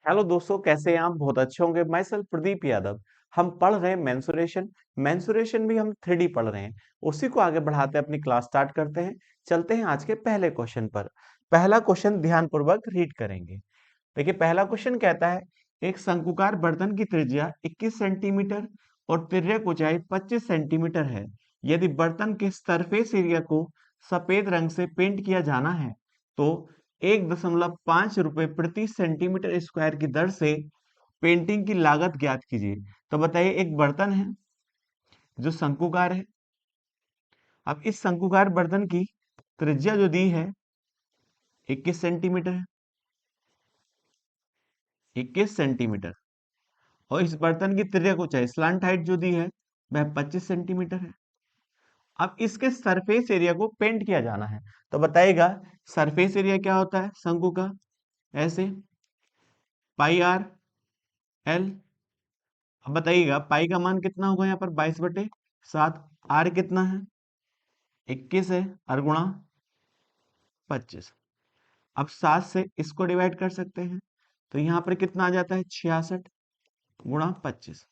Hello दोस्तों, कैसे हैं आप? बहुत अच्छे होंगे। मैं सेल्फ प्रदीप यादव। हम पढ़ रहे हैं मेंसुरेशन। मेंसुरेशन भी हम 3D पढ़ रहे हैं। उसी को आगे बढ़ाते अपनी क्लास स्टार्ट करते हैं। चलते हैं आज के पहले क्वेश्चन पर। पहला क्वेश्चन ध्यानपूर्वक रीड करेंगे। देखिए, पहला क्वेश्चन कहता है एक शंकुकार बर्तन की त्रिज्या 21 सेंटीमीटर और तिर्यक ऊंचाई 25 सेंटीमीटर है। यदि बर्तन के सरफेस एरिया को सफेद रंग से पेंट किया जाना है तो 1.5 रुपए प्रति सेंटीमीटर स्क्वायर की दर से पेंटिंग की लागत ज्ञात कीजिए। तो बताइए, एक बर्तन है जो शंकुकार है। अब इस शंकुकार बर्तन की त्रिज्या जो दी है 21 सेंटीमीटर है। 21 सेंटीमीटर। और इस बर्तन की तिर्यक ऊंचाई स्लांट हाइट जो दी है वह 25 सेंटीमीटर है। अब इसके सरफेस एरिया को पेंट किया जाना है। तो बताइएगा, सरफेस एरिया क्या होता है शंकु का? ऐसे पाई आर एल। अब बताइएगा पाई का मान कितना होगा यहाँ पर? 22/7। आर कितना है? 21 है, और गुणा 25। अब 7 से इसको डिवाइड कर सकते हैं। तो यहाँ पर कितना आ जाता है? 66 गुणा 25।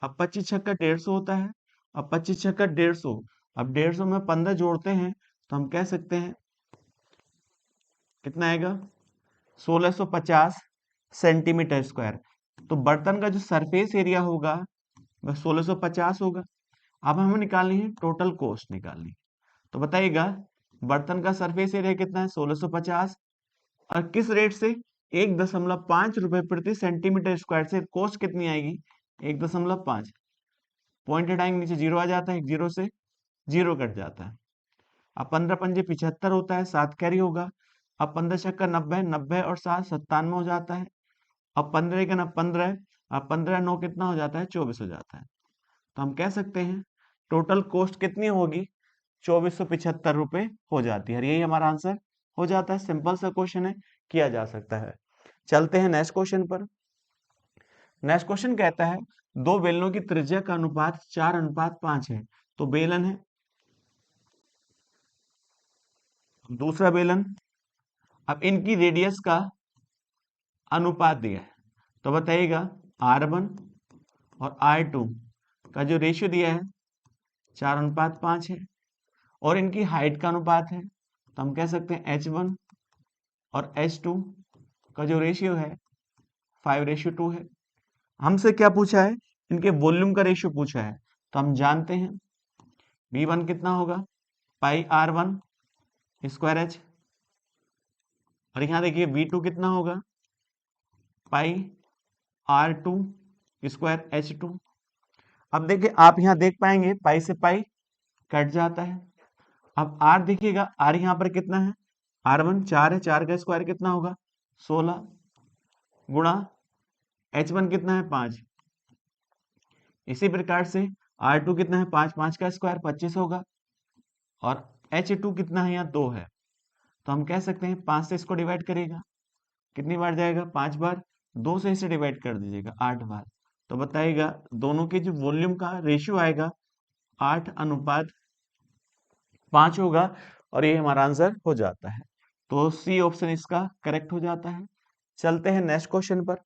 अब 25 छक्का 150 होता है। अब 25 छक्का 150। अब 150 में 15 जोड़ते हैं तो हम कह सकते हैं कितना आएगा? 1650 सेंटीमीटर स्क्वायर। तो बर्तन का जो सरफेस एरिया होगा वह 1650 होगा। अब हमें निकालनी है टोटल कॉस्ट निकालनी। तो बताइएगा, बर्तन का सरफेस एरिया कितना है? 1650। और किस रेट से? 1.5 रुपए प्रति सेंटीमीटर स्क्वायर से कॉस्ट कितनी आएगी? 1.5। पॉइंट हटाएंगे, नीचे जीरो आ जाता है, एक जीरो से जीरो कट जाता है। अब 15 पंजे 75 होता है, 7 कैरी होगा। अब 15 छक्का 90, 90 और 7 97 हो जाता है। अब 15 का ना 15। अब 15 9 कितना हो जाता है? 24 हो जाता है। तो हम कह सकते हैं टोटल कॉस्ट कितनी होगी? 2475 रुपए हो जाती है। और यही हमारा आंसर हो जाता है। सिंपल सा क्वेश्चन है, किया जा सकता है। चलते हैं नेक्स्ट क्वेश्चन पर। नेक्स्ट क्वेश्चन कहता है दो बेलनों की त्रिज्या का अनुपात 4:5 है। तो बेलन है, दूसरा बेलन। अब इनकी रेडियस का अनुपात दिया है। तो बताइएगा, R1 और R2 का जो रेशियो दिया है 4:5 है। और इनकी हाइट का अनुपात है, तो हम कह सकते हैं H1 और H2 का जो रेशियो है 5:2 है। हमसे क्या पूछा है? इनके वॉल्यूम का रेशियो पूछा है। तो हम जानते हैं V1 कितना होगा? पाई R1 स्क्वायर H। और यहाँ देखिए V2 कितना होगा? पाई R2 स्क्वायर H2। अब देखिए, आप यहाँ देख पाएंगे पाई से पाई कट जाता है। अब R देखिएगा, R यहाँ पर कितना है? R1 4 है, 4 का स्क्वायर कितना होगा? 16 गुणा H1 कितना है? 5। इसी प्रकार से R2 कितना है? 5, 5 का स्क्वायर 25 होगा। और H2 कितना है? यहाँ 2 है। तो हम कह सकते हैं 5 से इसको डिवाइड करेगा, कितनी बार जाएगा? 5 बार। 2 से इसे डिवाइड कर दीजिएगा, 8 बार। तो बताइएगा दोनों के जो वॉल्यूम का रेशियो आएगा 8:5 होगा। और ये हमारा आंसर हो जाता है। तो सी ऑप्शन इसका करेक्ट हो जाता है। चलते हैं नेक्स्ट क्वेश्चन पर।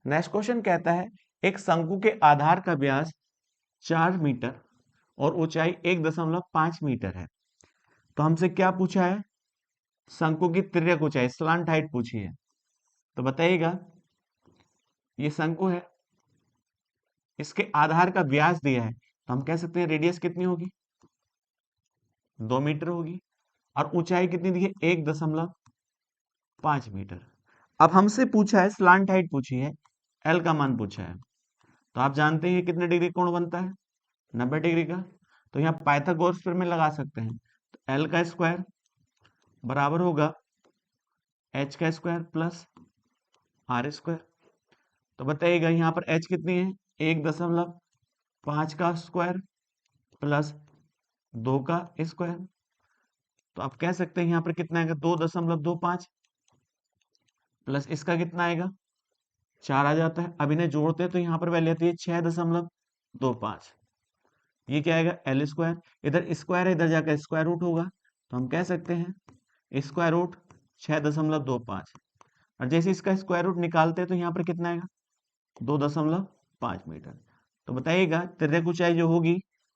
नेक्स्ट क्वेश्चन कहता है एक शंकु के आधार का व्यास 4 मीटर और ऊंचाई 1.5 मीटर है। तो हमसे क्या पूछा है? शंकु की तिर्यक ऊंचाई स्लांट हाइट पूछी है। तो बताइएगा, ये शंकु है, इसके आधार का व्यास दिया है। तो हम कह सकते हैं रेडियस कितनी होगी? 2 मीटर होगी। और ऊंचाई कितनी दी है? 1.5 मीटर। अब हमसे पूछा है स्लांट हाइट पूछी है, एल का मान पूछा है। तो आप जानते हैं कितने डिग्री कोण बनता है? 90 डिग्री का। तो यहाँ पाइथागोरस प्रमेय लगा सकते हैं। तो एल का स्क्वायर बराबर होगा एच का स्क्वायर प्लस आर स्क्वायर। तो बताइएगा यहाँ पर एच कितनी है? 1.5 का स्क्वायर प्लस 2 का स्क्वायर। तो आप कह सकते हैं यहाँ पर कितना आएगा? 2.25 प्लस इसका कितना आएगा? 4 आ जाता है। अब इन्हें जोड़ते हैं तो यहाँ पर वैल्यू आती है 6.25। ये क्या आएगा? L square. इधर स्क्वायर है, इधर जाकर स्क्वायर रूट होगा। तो हम कह सकते हैं स्क्वायर रूट 6.25। और जैसे इसका स्क्वायर रूट निकालते हैं तो यहाँ पर कितना आएगा 2.5 मीटर। तो बताइएगा तिर्यक ऊंचाई जो होगी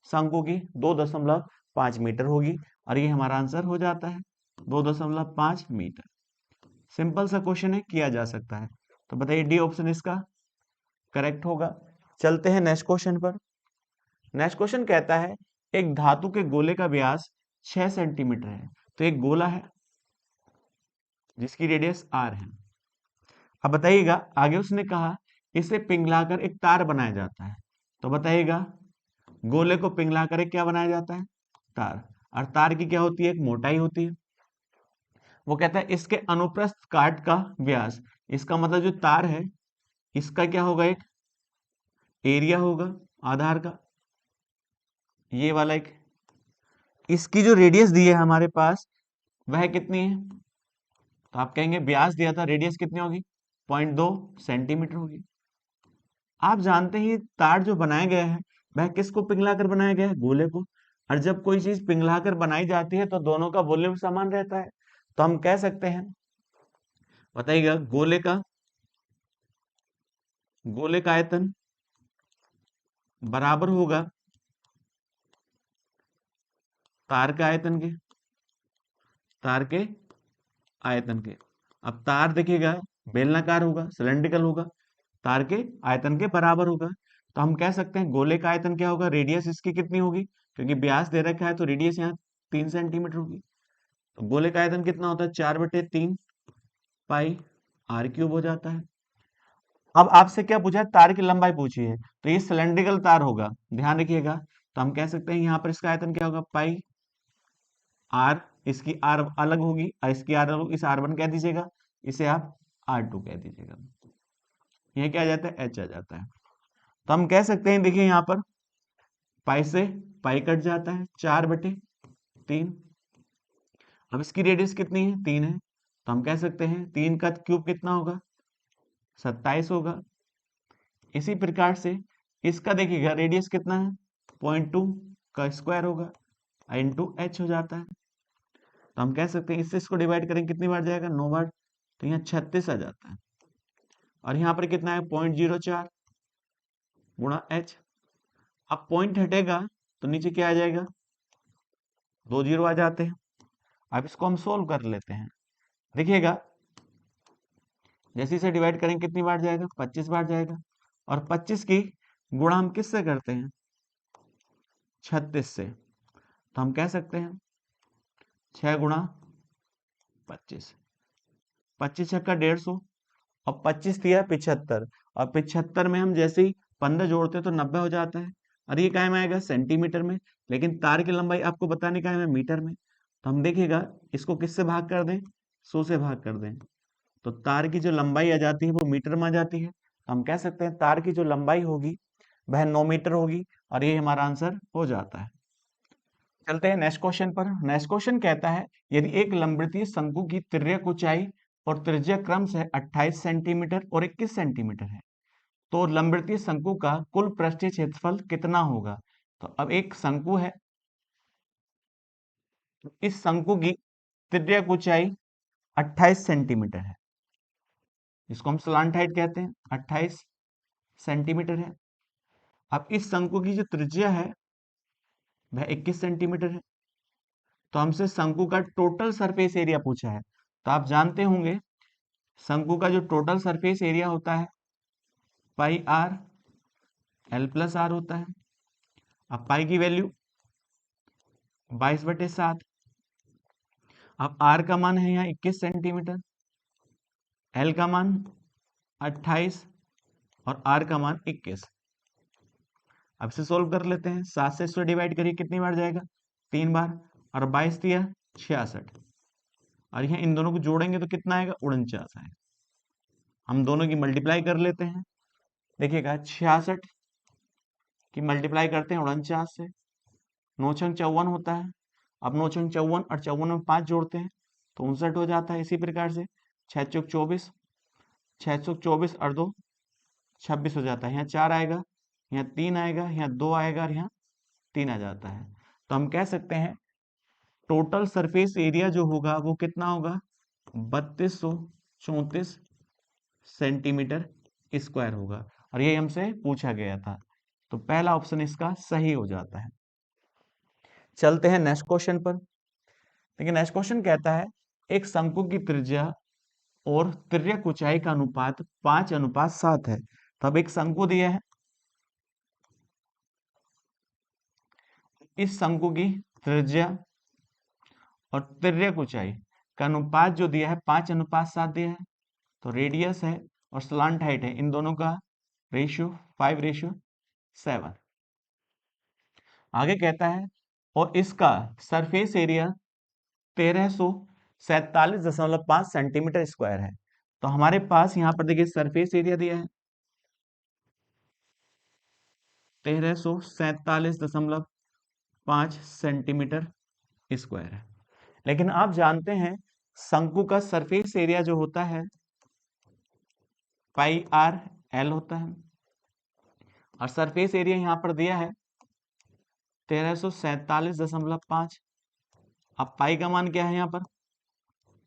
शंकु की 2.5 मीटर होगी और ये हमारा आंसर हो जाता है 2.5 मीटर। सिंपल सा क्वेश्चन है, किया जा सकता है। तो बताइए डी ऑप्शन इसका करेक्ट होगा। चलते हैं नेक्स्ट क्वेश्चन पर। नेक्स्ट क्वेश्चन कहता है एक धातु के गोले का व्यास 6 सेंटीमीटर है। तो एक गोला है जिसकी रेडियस r है। अब बताइएगा आगे उसने कहा इसे पिघलाकर एक तार बनाया जाता है। तो बताइएगा गोले को पिघलाकर एक क्या बनाया जाता है तार, और तार की क्या होती है एक मोटाई होती है। वो कहता है इसके अनुप्रस्थ काट का व्यास, इसका मतलब जो तार है इसका क्या होगा एक एरिया होगा आधार का, ये वाला एक। इसकी जो रेडियस दी है हमारे पास वह कितनी है, तो आप कहेंगे व्यास दिया था रेडियस कितनी होगी 0.2 सेंटीमीटर होगी। आप जानते हैं तार जो बनाया गया है वह किसको पिघलाकर बनाया गया है गोले को, और जब कोई चीज पिघलाकर बनाई जाती है तो दोनों का वॉल्यूम समान रहता है। तो हम कह सकते हैं बताइएगा गोले का आयतन बराबर होगा तार के आयतन के, तार के आयतन के। अब तार देखिएगा बेलनाकार होगा सिलेंड्रिकल होगा, तार के आयतन के बराबर होगा। तो हम कह सकते हैं गोले का आयतन क्या होगा, रेडियस इसकी कितनी होगी, क्योंकि व्यास दे रखा है तो रेडियस यहाँ 3 सेंटीमीटर होगी। तो गोले का आयतन कितना होता है 4/3 पाई r क्यूब हो जाता है। अब आपसे क्या पूछा है तार की लंबाई पूछी है, तो ये सिलेंड्रिकल तार होगा ध्यान रखिएगा। तो हम कह सकते हैं यहाँ पर इसका आयतन क्या होगा पाई r, इसकी r अलग होगी और इसकी r अलग, इस r1 कह दीजिएगा, इसे आप r2 कह दीजिएगा। यह क्या आ जाता है h आ जाता है। तो हम कह सकते हैं देखिए यहाँ पर पाई से पाई कट जाता है 4/3। अब इसकी रेडियस कितनी है 3 है, तो हम कह सकते हैं 3 का क्यूब कितना होगा 27 होगा। इसी प्रकार से इसका देखिएगा रेडियस कितना है 0.2 का स्क्वायर होगा इंटू h हो जाता है। तो हम कह सकते हैं इससे इसको डिवाइड करेंगे कितनी बार जाएगा 9 बार, तो यहाँ 36 आ जाता है। और यहाँ पर कितना है 0.04 गुणा h। अब पॉइंट हटेगा तो नीचे क्या आ जाएगा 2 जीरो आ जाते हैं। अब इसको हम सोल्व कर लेते हैं। देखिएगा जैसे इसे डिवाइड करेंगे कितनी बार जाएगा 25 बार जाएगा, और 25 की गुणा हम किससे करते हैं 36 से। तो हम कह सकते हैं 6 गुणा 25, 25 छक्का 150, और 25 दिया 75, और 75 में हम जैसे ही 15 जोड़ते हैं तो 90 हो जाता है। और ये काय में आएगा सेंटीमीटर में, लेकिन तार की लंबाई आपको बताने का है मीटर में। तो हम देखिएगा इसको किससे भाग कर दें 100 से भाग कर दें, तो तार की जो लंबाई आ जाती है वो मीटर में आ जाती है। तो हम कह सकते हैं तार की जो लंबाई होगी वह 9 मीटर होगी, और ये हमारा आंसर हो जाता है। चलते हैं नेक्स्ट क्वेश्चन पर। नेक्स्ट क्वेश्चन कहता है यदि एक लंबवृत्तीय शंकु की तिर्यक ऊंचाई और त्रिज्या क्रमशः 28 सेंटीमीटर और 21 सेंटीमीटर है, तो लंबवृत्तीय शंकु का कुल पृष्ठीय क्षेत्रफल कितना होगा। तो अब एक शंकु है, इस शंकु की तिर्यक ऊंचाई 28 सेंटीमीटर है, इसको हम स्लांट हाइट कहते हैं, 28 सेंटीमीटर है। अब इस शंकु की जो त्रिज्या है वह 21 सेंटीमीटर है। तो हमसे शंकु का टोटल सरफेस एरिया पूछा है। तो आप जानते होंगे शंकु का जो टोटल सरफेस एरिया होता है पाई आर एल प्लस आर होता है। अब पाई की वैल्यू 22/7। अब आर का मान है यहाँ 21 सेंटीमीटर, एल का मान 28 और आर का मान 21। अब से सोल्व कर लेते हैं, 7 से इसको डिवाइड करिए कितनी बार जाएगा 3 बार, और 22 दिया 66, और यहाँ इन दोनों को जोड़ेंगे तो कितना आएगा 49 आएगा। हम दोनों की मल्टीप्लाई कर लेते हैं, देखिएगा 66 की मल्टीप्लाई करते हैं 49 से, 9 छंग 54 होता है। अब 9 छंग 54 और 54 में 5 जोड़ते हैं तो 59 हो जाता है। इसी प्रकार से 6 चौक 24, 6 चौक 24 और 2 26 हो जाता है। यहाँ 4 आएगा, यहाँ 3 आएगा, यहाँ 2 आएगा और यहाँ 3 आ जाता है। तो हम कह सकते हैं टोटल सरफेस एरिया जो होगा वो कितना होगा 3234 सेंटीमीटर स्क्वायर होगा, और ये हमसे पूछा गया था, तो पहला ऑप्शन इसका सही हो जाता है। चलते हैं नेक्स्ट क्वेश्चन पर। देखिए नेक्स्ट क्वेश्चन कहता है एक शंकु की त्रिज्या और तिर्यक ऊंचाई का अनुपात 5:7 है। तो अब एक शंकु दिया है, इस शंकु की त्रिज्या और तिर्यक ऊंचाई का अनुपात जो दिया है 5:7 दिया है। तो रेडियस है और स्लांट हाइट है, इन दोनों का रेशियो 5:7। आगे कहता है और इसका सरफेस एरिया 1347.5 सेंटीमीटर स्क्वायर है। तो हमारे पास यहाँ पर देखिए सरफेस एरिया दिया है 1347.5 सेंटीमीटर स्क्वायर है, लेकिन आप जानते हैं शंकु का सरफेस एरिया जो होता है पाई आर एल होता है, और सरफेस एरिया यहां पर दिया है 1347.5। अब पाई का मान क्या है यहाँ पर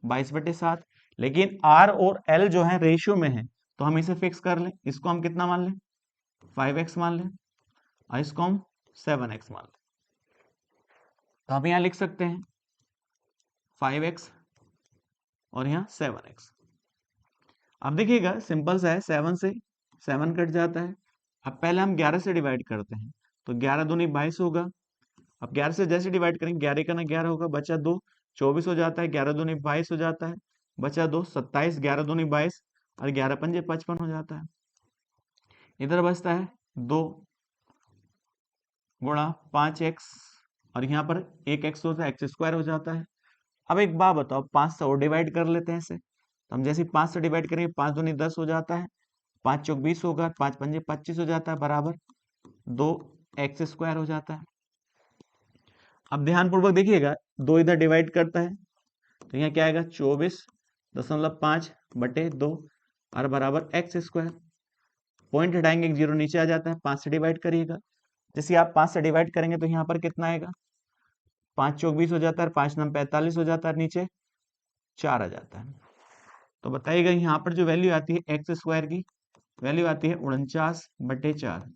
22/7, लेकिन आर और एल जो है रेशियो में है, तो हम इसे फिक्स कर लें। इसको हम कितना मान लें 5x मान लें, और इसको हम 7x मान लें। तो हम यहाँ लिख सकते हैं 5x और यहाँ 7x। अब देखिएगा सिंपल सा है, 7 से 7 कट जाता है। अब पहले हम 11 से डिवाइड करते हैं, तो 11 दूनी 22 होगा। अब 11 से जैसे डिवाइड करेंगे 11 का ना 11 होगा, बचा 2 24 हो जाता है, 11 दूनी 22 हो जाता है, बचा 2 27, 11 दूनी 22 और 11 पंजे 55 हो जाता है। इधर बचता है 2 गुणा 5x, और यहाँ पर 1x होता है, एक्स स्क्वायर हो जाता है। अब एक बात बताओ, 5 से और डिवाइड कर लेते हैं इसे, तो हम जैसे 5 से डिवाइड करेंगे 5 दूनी 10 हो जाता है, 5 चौक 20 होगा, 5 पंजे 25 हो जाता है, बराबर 2x स्क्वायर हो जाता है। अब ध्यानपूर्वक देखिएगा, 2 इधर डिवाइड करता है, तो यहाँ क्या आएगा 24.5/2 और बराबर एक्स स्क्वायर। पॉइंट हटाएंगे, एक जीरो नीचे आ जाता है, 5 से डिवाइड करिएगा, जैसे आप 5 से डिवाइड करेंगे तो यहाँ पर कितना आएगा 5 चौक 20 हो जाता है, 5 9 45 हो जाता है, नीचे 4 आ जाता है। तो बताइएगा यहाँ पर जो वैल्यू आती है एक्स स्क्वायर की वैल्यू आती है 49/4।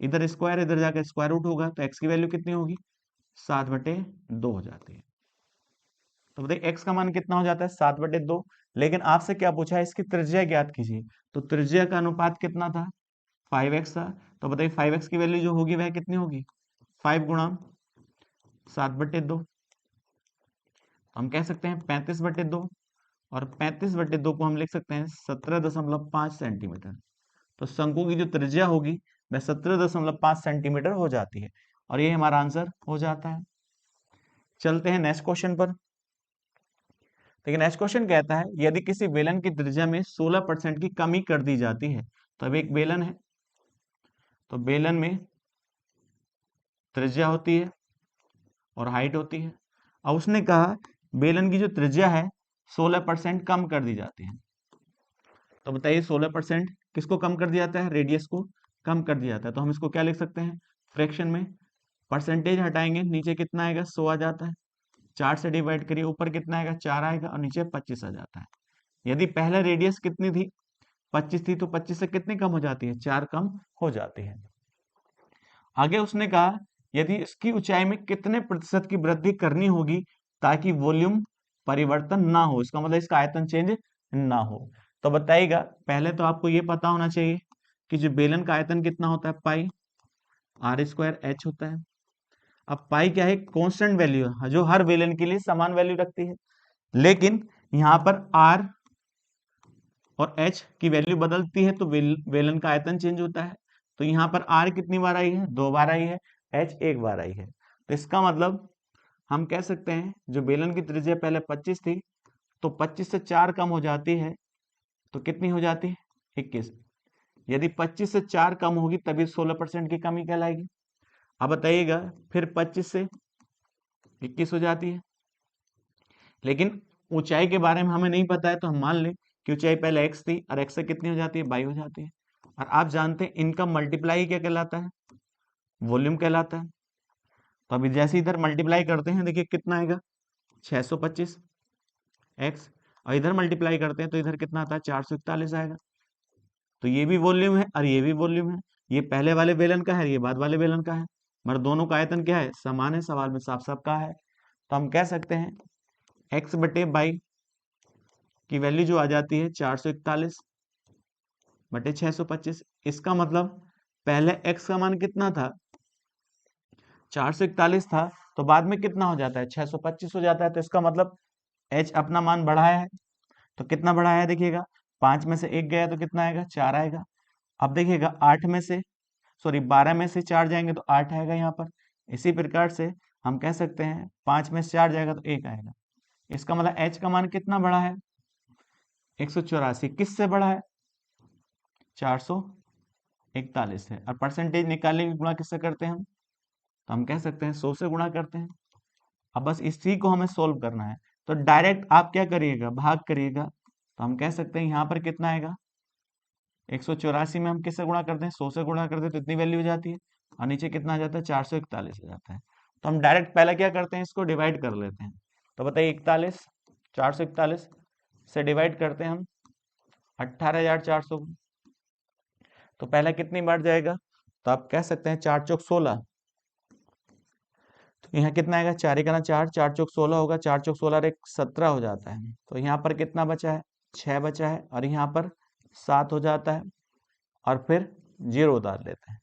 इधर स्क्वायर, इधर जाकर स्क्वायर रूट होगा, तो एक्स की वैल्यू कितनी होगी 7/2 हो जाती है। तो बताइए एक्स का मान कितना हो जाता है 7/2। लेकिन आपसे क्या पूछा है, इसकी त्रिज्या ज्ञात कीजिए, तो त्रिज्या का अनुपात कितना था 5x था। तो बताइए 5x की वैल्यू जो होगी वह कितनी होगी 5 गुणा 7/2, हम कह सकते हैं 35/2, और 35/2 को हम लिख सकते हैं 17.5 सेंटीमीटर। तो शंकु की जो त्रिज्या होगी वह 17.5 सेंटीमीटर हो जाती है, और ये हमारा आंसर हो जाता है। चलते हैं नेक्स्ट क्वेश्चन पर। देखिए नेक्स्ट क्वेश्चन कहता है यदि किसी बेलन की त्रिज्या में 16% की कमी कर दी जाती है। तो अब एक बेलन है, तो बेलन में त्रिज्या होती है और हाइट होती है। अब उसने कहा बेलन की जो त्रिज्या है 16% कम कर दी जाती है। तो बताइए 16% किसको कम कर दिया जाता है, रेडियस को कम कर दिया जाता है। तो हम इसको क्या लिख सकते हैं फ्रैक्शन में, परसेंटेज हटाएंगे नीचे कितना आएगा 100 आ जाता है, 4 से डिवाइड करिए ऊपर कितना आएगा 4 आएगा, और नीचे 25 आ जाता है। यदि पहले रेडियस कितनी थी 25 थी, तो 25 से कितनी कम हो जाती है 4 कम हो जाती है। आगे उसने कहा यदि इसकी ऊंचाई में कितने प्रतिशत की वृद्धि करनी होगी ताकि वॉल्यूम परिवर्तन ना हो, इसका मतलब इसका आयतन चेंज ना हो। तो बताइएगा पहले तो आपको ये पता होना चाहिए कि जो बेलन का आयतन कितना होता है पाई r²h होता है। अब पाई क्या है कांस्टेंट वैल्यू है जो हर बेलन के लिए समान वैल्यू रखती है, लेकिन यहाँ पर r और h की वैल्यू बदलती है तो बेलन का आयतन चेंज होता है। तो यहाँ पर r कितनी बार आई है 2 बार आई है, h 1 बार आई है। तो इसका मतलब हम कह सकते हैं जो बेलन की त्रिज्या पहले 25 थी, तो 25 से 4 कम हो जाती है तो कितनी हो जाती है 21। यदि 25 से 4 कम होगी तभी 16% की कमी कहलाएगी। अब बताइएगा फिर 25 से 21 हो जाती है, लेकिन ऊंचाई के बारे में हमें नहीं पता है, तो हम मान लें कि ऊंचाई पहले x थी और x से कितनी हो जाती है 22 हो जाती है। और आप जानते हैं इनका मल्टीप्लाई क्या कहलाता है वॉल्यूम कहलाता है। तो अभी जैसे इधर मल्टीप्लाई करते हैं देखिए कितना आएगा 625 x, और इधर मल्टीप्लाई करते हैं तो इधर कितना आता है 441 आएगा। तो ये भी वॉल्यूम है और ये भी वॉल्यूम है। ये पहले वाले बेलन का है, ये बाद वाले बेलन का है, मगर दोनों का आयतन क्या है, समान है। सवाल में साफ साफ कहा है। तो हम कह सकते हैं x बटे बाई की वैल्यू जो आ जाती है 441 बटे 625। इसका मतलब पहले x का मान कितना था, 441 था, तो बाद में कितना हो जाता है, 625 हो जाता है। तो इसका मतलब h अपना मान बढ़ाया है। तो कितना बढ़ाया है देखिएगा, 5 में से 1 गया तो कितना आएगा, 4 आएगा। अब देखिएगा 8 में से, सॉरी 12 में से 4 जाएंगे तो 8 आएगा यहाँ पर। इसी प्रकार से हम कह सकते हैं 5 में से 4 जाएगा तो 1 आएगा। इसका मतलब h का मान कितना बढ़ा है, 184। किससे बढ़ा है, 441 है। और परसेंटेज निकालने की गुणा किससे करते हैं हम, तो हम कह सकते हैं 100 से गुणा करते हैं। अब बस इसी को हमें सोल्व करना है। तो डायरेक्ट आप क्या करिएगा, भाग करिएगा। तो हम कह सकते हैं यहाँ पर कितना आएगा, 184 में हम किससे गुणा करते हैं, 100 से गुणा करते हैं, तो इतनी वैल्यू हो जाती है। और नीचे कितना आ जाता है, 441 हो जाता है। तो हम डायरेक्ट पहले क्या करते हैं, इसको डिवाइड कर लेते हैं। तो बताइए 41 441 से डिवाइड करते हैं हम 18,400 को। तो पहला कितनी बार जाएगा, तो आप कह सकते हैं 4 चौक 16। तो यहाँ कितना आएगा, 4 1 4, 4 चौक 16 होगा, 4 चौक 16 और 1 17 हो जाता है। तो यहाँ पर कितना बचा है, 6 बचा है, और यहाँ पर 7 हो जाता है, और फिर 0 उतार लेते हैं।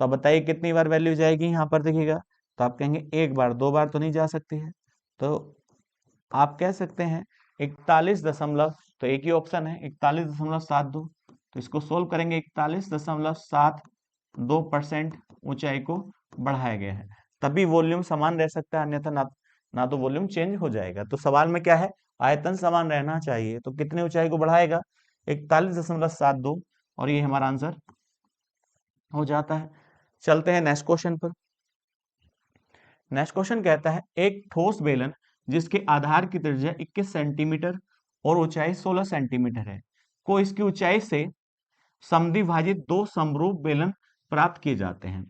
तो अब बताइए कितनी बार वैल्यू जाएगी यहाँ पर देखिएगा। तो आप कहेंगे एक बार, 2 बार तो नहीं जा सकती है। तो आप कह सकते हैं 41 तो एक ही ऑप्शन है 41.72। तो इसको सोल्व करेंगे, 41.72% ऊंचाई को बढ़ाया गया है, तभी वॉल्यूम समान रह सकता है, अन्यथा ना तो वॉल्यूम चेंज हो जाएगा। तो सवाल में क्या है, आयतन समान रहना चाहिए। तो कितने ऊंचाई को बढ़ाएगा, 41.72, और ये हमारा आंसर हो जाता है। चलते हैं नेक्स्ट क्वेश्चन पर। नेक्स्ट क्वेश्चन कहता है एक ठोस बेलन जिसके आधार की त्रिज्या 21 सेंटीमीटर और ऊंचाई 16 सेंटीमीटर है, को इसकी ऊंचाई से समद्विभाजित दो समरूप बेलन प्राप्त किए जाते हैं।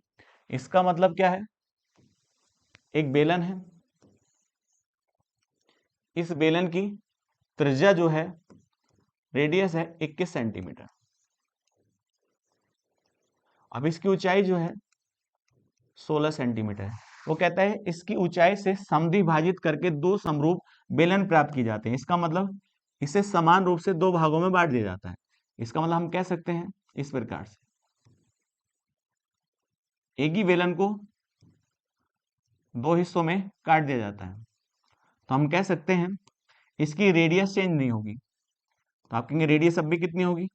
इसका मतलब क्या है, एक बेलन है, इस बेलन की त्रिज्या जो है, रेडियस है 21 सेंटीमीटर। अब इसकी ऊंचाई जो है 16 सेंटीमीटर है। वो कहता है इसकी ऊंचाई से समद्विभाजित करके दो समरूप बेलन प्राप्त किए जाते हैं। इसका मतलब इसे समान रूप से दो भागों में बांट दिया जाता है। इसका मतलब हम कह सकते हैं इस प्रकार से, एक ही बेलन को दो हिस्सों में काट दिया जाता है। तो हम कह सकते हैं इसकी रेडियस चेंज नहीं होगी। तो आप कहेंगे रेडियस अब भी कितनी होगी,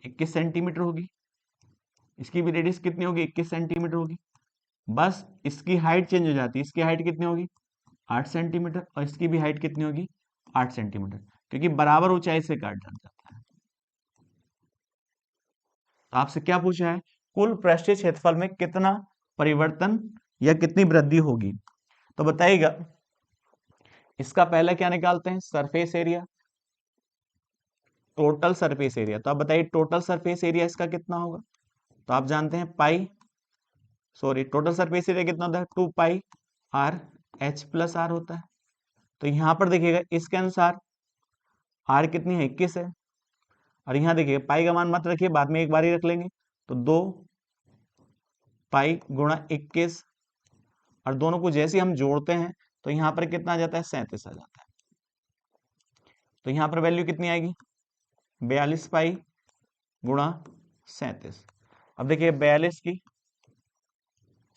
21 सेंटीमीटर होगी। इसकी भी रेडियस कितनी होगी, 21 सेंटीमीटर होगी। बस इसकी हाइट चेंज हो जाती है। इसकी हाइट कितनी होगी, 8 सेंटीमीटर, और इसकी भी हाइट कितनी होगी, 8 सेंटीमीटर, क्योंकि बराबर ऊंचाई से काट जाता है। तो आपसे क्या पूछा है, कुल पृष्ठीय क्षेत्रफल में कितना परिवर्तन या कितनी वृद्धि होगी। तो बताइएगा, इसका पहले क्या निकालते हैं, surface area, total surface area. तो आप बताइए टोटल सरफेस एरिया इसका कितना होगा। तो आप जानते हैं टोटल सरफेस एरिया कितना होता है, 2 पाई आर एच प्लस आर होता है। तो यहाँ पर देखिएगा इसके अनुसार आर कितनी है, 21 है, और यहाँ देखिए पाई का मान मत रखिए, बाद में एक बार ही रख लेंगे। तो 2 पाई गुणा 21, और दोनों को जैसे हम जोड़ते हैं तो यहाँ पर कितना आ जाता है, 37 आ जाता है। तो यहाँ पर वैल्यू कितनी आएगी, 42 पाई गुणा 37। अब देखिए 42 की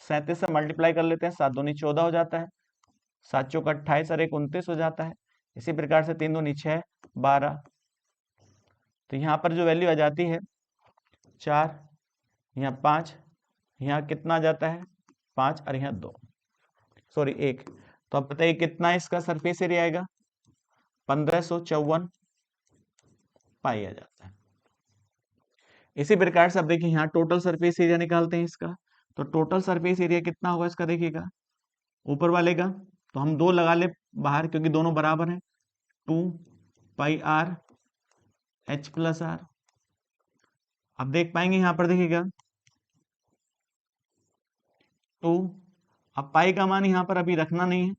37 से मल्टीप्लाई कर लेते हैं, 7 दूनी 14 हो जाता है, 7 चौक 28 और 1 29 हो जाता है। इसी प्रकार से 3 दूनी 6 12। तो यहाँ पर जो वैल्यू आ जाती है 4, यहाँ 5, यहाँ कितना आ जाता है 5, और यहाँ 2, सॉरी 1। तो अब बताइए कितना इसका सरफेस एरिया आएगा, 1554 पाई आ जाता है। इसी प्रकार से अब देखिए यहाँ टोटल सरफेस एरिया निकालते हैं इसका। तो टोटल सरफेस एरिया कितना होगा इसका, देखिएगा ऊपर वाले का, तो हम 2 लगा ले बाहर क्योंकि दोनों बराबर हैं, 2 पाई आर एच प्लस आर। अब देख पाएंगे यहाँ पर देखिएगा 2, अब पाई का मान यहाँ पर अभी रखना नहीं है,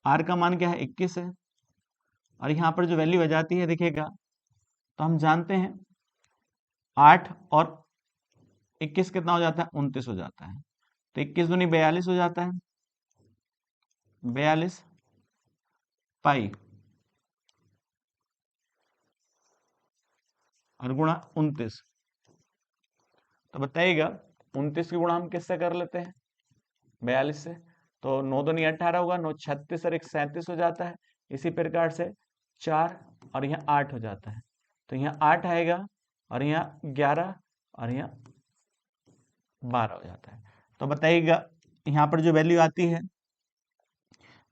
आर का मान क्या है 21 है, और यहाँ पर जो वैल्यू आ जाती है देखिएगा, तो हम जानते हैं 8 और 21 कितना हो जाता है? 29 हो जाता है। तो 21 दूनी 42 हो जाता है, 42 पाई और गुणा 29। तो बताइएगा 29 की गुणा हम किससे कर लेते हैं? 42 से। तो 9 दूनी 18 होगा, 9 36 और 1 37 हो जाता है। इसी प्रकार से 4 और यहाँ 8 हो जाता है। तो यहाँ 8 आएगा और यहाँ 11 और यहाँ 12 हो जाता है। तो बताइएगा यहाँ पर जो वैल्यू आती है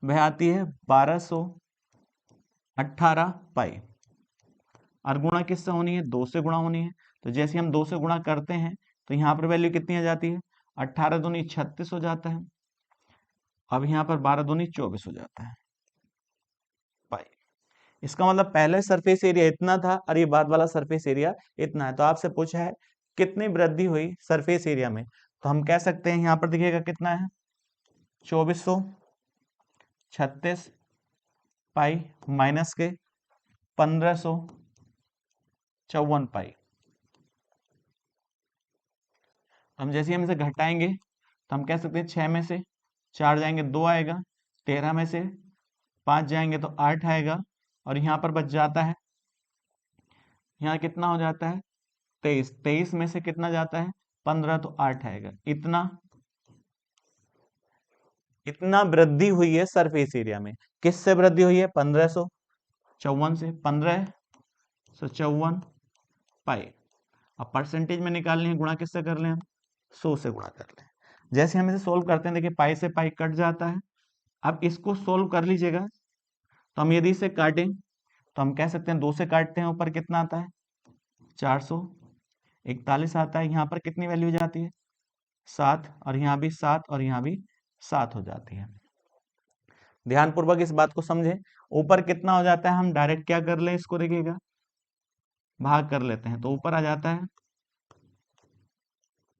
वह आती है 1218 पाई। और गुणा किससे होनी है? 2 से गुणा होनी है। तो जैसे हम 2 से गुणा करते हैं तो यहाँ पर वैल्यू कितनी आ जाती है? 18 दूनी 36 हो जाता है। अब यहाँ पर 12 दूनी 24 हो जाता है पाई। इसका मतलब पहले सरफेस एरिया इतना था और ये बाद वाला सरफेस एरिया इतना है। तो आपसे पूछा है कितनी वृद्धि हुई सरफेस एरिया में, तो हम कह सकते हैं यहाँ पर देखिएगा कितना है? 2436 पाई माइनस के 1554 पाई। हम जैसे ही हम इसे घटाएंगे तो हम कह सकते हैं 6 में से 4 जाएंगे 2 आएगा, 13 में से 5 जाएंगे तो 8 आएगा और यहाँ पर बच जाता है, यहाँ कितना हो जाता है? 23। 23 में से कितना जाता है? 15, तो 8 आएगा। इतना इतना वृद्धि हुई है सरफेस एरिया में। किससे वृद्धि हुई है? 1554 से, 1554 पाई। अब परसेंटेज में निकालनी है, गुणा किससे कर लें हम? 100 से गुणा कर लें। जैसे हम इसे सोल्व करते हैं, देखिए पाई से पाई कट जाता है। अब इसको सोल्व कर लीजिएगा। तो हम यदि इसे काटें तो हम कह सकते हैं 2 से काटते हैं, ऊपर कितना आता है? 441 आता है। यहाँ पर कितनी वैल्यू हो जाती है? 7, और यहाँ भी 7 और यहाँ भी 7 हो जाती है। ध्यानपूर्वक इस बात को समझें। ऊपर कितना हो जाता है? हम डायरेक्ट क्या कर लें, इसको देखिएगा, भाग कर लेते हैं। तो ऊपर आ जाता है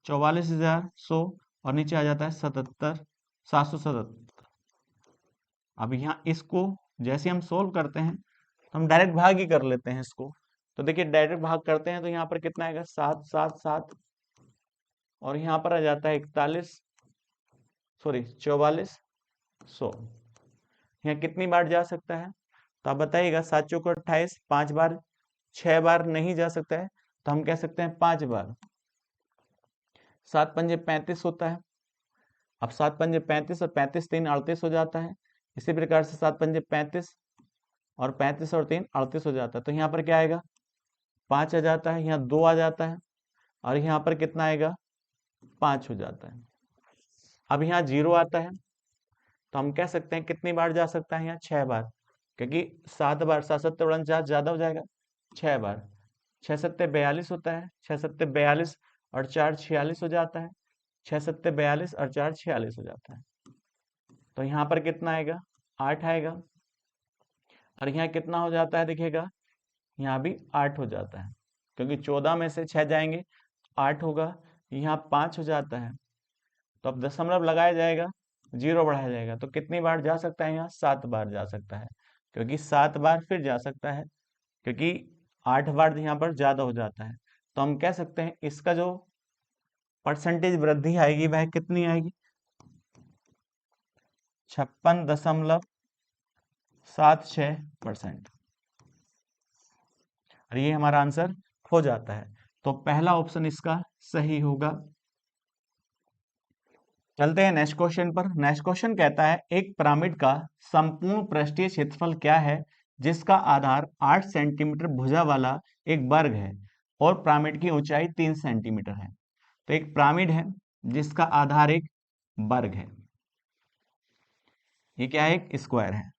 44,100 और नीचे आ जाता है 777। अब यहाँ इसको जैसे हम सोल्व करते हैं तो हम डायरेक्ट भाग ही कर लेते हैं इसको। तो देखिए डायरेक्ट भाग करते हैं तो यहाँ पर कितना आएगा? 777 और यहाँ पर आ जाता है 44,100। यहाँ कितनी बार जा सकता है? तो आप बताइएगा। 7 चौको 28, 5 बार, 6 बार नहीं जा सकता है, तो हम कह सकते हैं 5 बार। 7 पंजे 35 होता है। अब 7 पंजे 35 और 35 3 38 हो जाता है। इसी प्रकार से 7 पंजे 35 और 35 और 3 38 हो जाता है। तो यहाँ पर क्या आएगा? 5 आ जाता है, यहाँ 2 आ जाता है और यहाँ पर कितना आएगा? 5 हो जाता है। अब यहाँ 0 आता है, तो हम कह सकते हैं कितनी बार जा सकता है? यहाँ 6 बार, क्योंकि 7 बार 7 7 49 ज्यादा हो जाएगा, 6 बार। 6 सत्ते 42 होता है, 6 सत्ते 42 और 4 46 हो जाता है। 6 सत्ते 42 और 4 46 हो जाता है। तो यहाँ पर कितना आएगा? 8 आएगा और यहाँ कितना हो जाता है? देखिएगा यहाँ भी 8 हो जाता है, क्योंकि 14 में से 6 जाएंगे 8 होगा। यहाँ 5 हो जाता है, तो अब दशमलव लगाया जाएगा, 0 बढ़ाया जाएगा। तो कितनी बार जा सकता है? यहाँ 7 बार जा सकता है, क्योंकि 7 बार फिर जा सकता है, क्योंकि 8 बार यहाँ पर ज्यादा हो जाता है। तो हम कह सकते हैं इसका जो परसेंटेज वृद्धि आएगी वह कितनी आएगी? 56.76%। और ये हमारा आंसर हो जाता है। तो पहला ऑप्शन इसका सही होगा। चलते हैं नेक्स्ट क्वेश्चन पर। नेक्स्ट क्वेश्चन कहता है एक पिरामिड का संपूर्ण पृष्ठीय क्षेत्रफल क्या है जिसका आधार 8 सेंटीमीटर भुजा वाला एक वर्ग है और पिरामिड की ऊंचाई 3 सेंटीमीटर है। तो एक पिरामिड है जिसका आधार एक वर्ग है, ये क्या है? एक स्क्वायर है।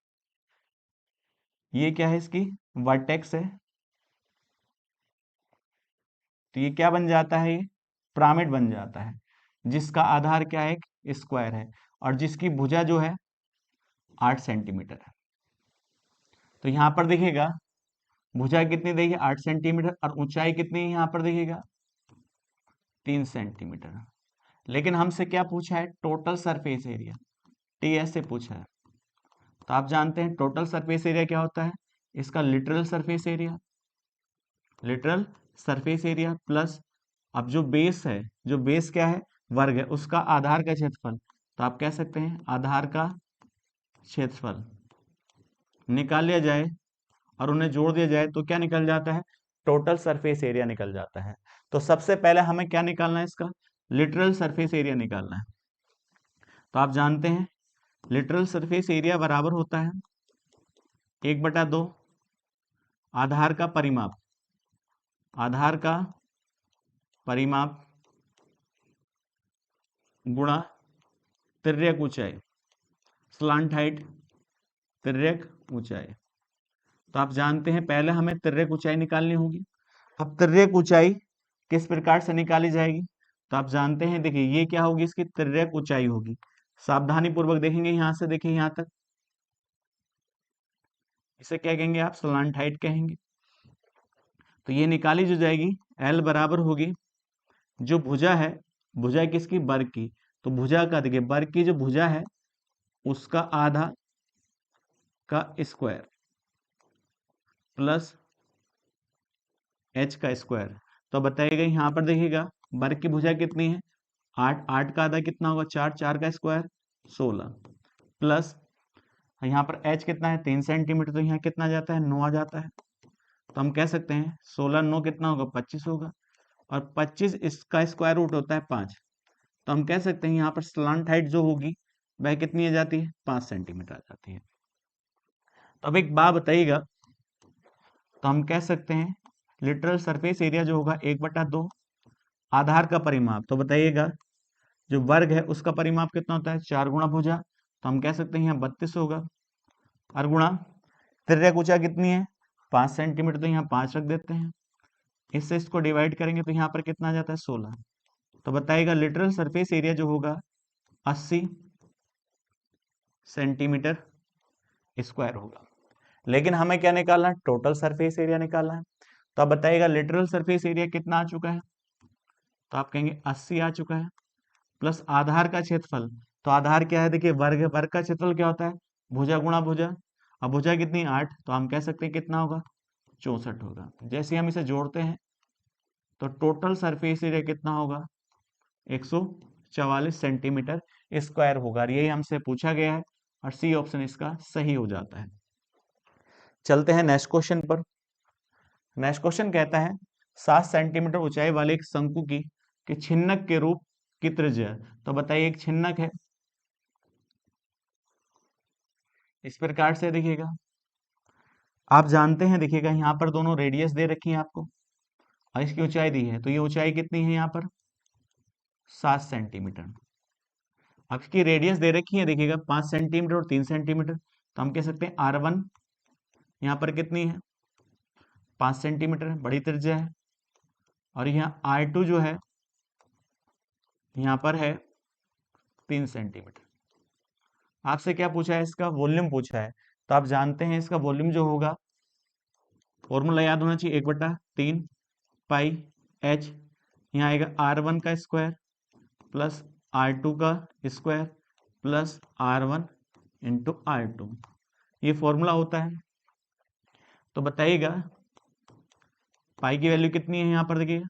ये क्या है? इसकी वर्टेक्स है। तो ये क्या बन जाता है? ये पिरामिड बन जाता है जिसका आधार क्या है? एक स्क्वायर है और जिसकी भुजा जो है 8 सेंटीमीटर है। तो यहाँ पर देखिएगा भुजा कितनी देखिए 8 सेंटीमीटर और ऊंचाई कितनी है? यहाँ पर देखिएगा 3 सेंटीमीटर। लेकिन हमसे क्या पूछा है? टोटल सरफेस एरिया, टीएस से पूछा है। तो आप जानते हैं टोटल सरफेस एरिया क्या होता है? इसका literal surface area, literal surface area plus, अब जो बेस है, जो बेस क्या है, वर्ग है, उसका आधार का क्षेत्रफल, तो आप कह सकते हैं आधार का क्षेत्रफल निकाल लिया जाए और उन्हें जोड़ दिया जाए तो क्या निकल जाता है, टोटल सरफेस एरिया निकल जाता है। तो सबसे पहले हमें क्या निकालना है, इसका लिटरल सरफेस एरिया निकालना है। तो आप जानते हैं लिटरल सरफेस एरिया बराबर होता है 1/2 आधार का परिमाप, आधार का परिमाप गुणा तिर्यक ऊंचाई, स्लांट हाइट, तिर्यक ऊंचाई। तो आप जानते हैं पहले हमें तिर्यक ऊंचाई निकालनी होगी। अब तिर्यक ऊंचाई किस प्रकार से निकाली जाएगी, तो आप जानते हैं, देखिए ये क्या होगी, इसकी तिर्यक ऊंचाई होगी। सावधानी पूर्वक देखेंगे, यहां से देखिए यहां तक, इसे क्या कहेंगे आप, स्लांट हाइट कहेंगे। तो ये निकाली जो जाएगी, एल बराबर होगी, जो भुजा है, भुजा किसकी, वर्ग की, तो भुजा का देखिए वर्ग की जो भुजा है उसका आधा का स्क्वायर प्लस एच का स्क्वायर। तो बताइएगा यहाँ पर देखिएगा वर्ग की भुजा कितनी है, 8, 8 का आधा कितना होगा, 4, 4 का स्क्वायर 16 प्लस यहाँ पर एच कितना है 3 सेंटीमीटर, तो यहाँ कितना जाता है 9 आ जाता है। तो हम कह सकते हैं 16 9 कितना होगा 25 होगा, और 25 इसका स्क्वायर रूट होता है 5। तो हम कह सकते हैं यहाँ पर स्लांट हाइट जो होगी वह कितनी आ जाती है, 5 सेंटीमीटर आ जाती है। तो अब एक बात बताइएगा, तो हम कह सकते हैं लिटरल सरफेस एरिया जो होगा 1/2 आधार का परिमाप, तो बताइएगा जो वर्ग है उसका परिमाप कितना होता है, 4 गुणा भुजा, तो हम कह सकते हैं यहाँ 32 होगा, और गुणा तिर्यक ऊंचाई कितनी है 5 सेंटीमीटर, तो यहाँ 5 रख देते हैं, इससे इसको डिवाइड करेंगे तो यहाँ पर कितना आ जाता है 16। तो बताइएगा लिटरल सरफेस एरिया जो होगा 80 सेंटीमीटर स्क्वायर होगा। लेकिन हमें क्या निकालना है, टोटल सरफेस एरिया निकालना है। तो आप बताइएगा लिटरल सरफेस एरिया कितना आ चुका है, तो आप कहेंगे 80 आ चुका है, प्लस आधार का क्षेत्रफल, तो आधार क्या है, देखिए वर्ग है, वर्ग का क्षेत्रफल क्या होता है, भुजा गुणा भुजा, अब भुजा कितनी 8, तो हम कह सकते हैं कितना होगा 64 होगा। जैसे हम इसे जोड़ते हैं तो टोटल सरफेस एरिया कितना होगा 144 सेंटीमीटर स्क्वायर होगा, यही हमसे पूछा गया है और सी ऑप्शन इसका सही हो जाता है। चलते हैं नेक्स्ट क्वेश्चन पर। नेक्स्ट क्वेश्चन कहता है 7 सेंटीमीटर ऊंचाई वाले एक शंकु की छिन्नक के रूप की त्रिज्या, तो बताइए एक छिन्नक है इस प्रकार से, देखिएगा आप जानते हैं, देखिएगा यहाँ पर दोनों रेडियस दे रखी है आपको और इसकी ऊंचाई दी है, तो ये ऊंचाई कितनी है यहाँ पर 7 सेंटीमीटर। अब इसकी रेडियस दे रखी है, देखिएगा 5 सेंटीमीटर और 3 सेंटीमीटर, तो हम कह सकते हैं R1 यहाँ पर कितनी है 5 सेंटीमीटर, बड़ी त्रिज्या है, और यहाँ R2 जो है यहाँ पर है 3 सेंटीमीटर। आपसे क्या पूछा है, इसका वॉल्यूम पूछा है, तो आप जानते हैं इसका वॉल्यूम जो होगा, फॉर्मूला याद होना चाहिए 1/3 पाई एच, यहाँ आएगा R1 का स्क्वायर प्लस R2 का square plus R1 into R2, ये फॉर्मूला होता है। तो बताइएगा पाई की वैल्यू कितनी है यहाँ पर, देखिएगा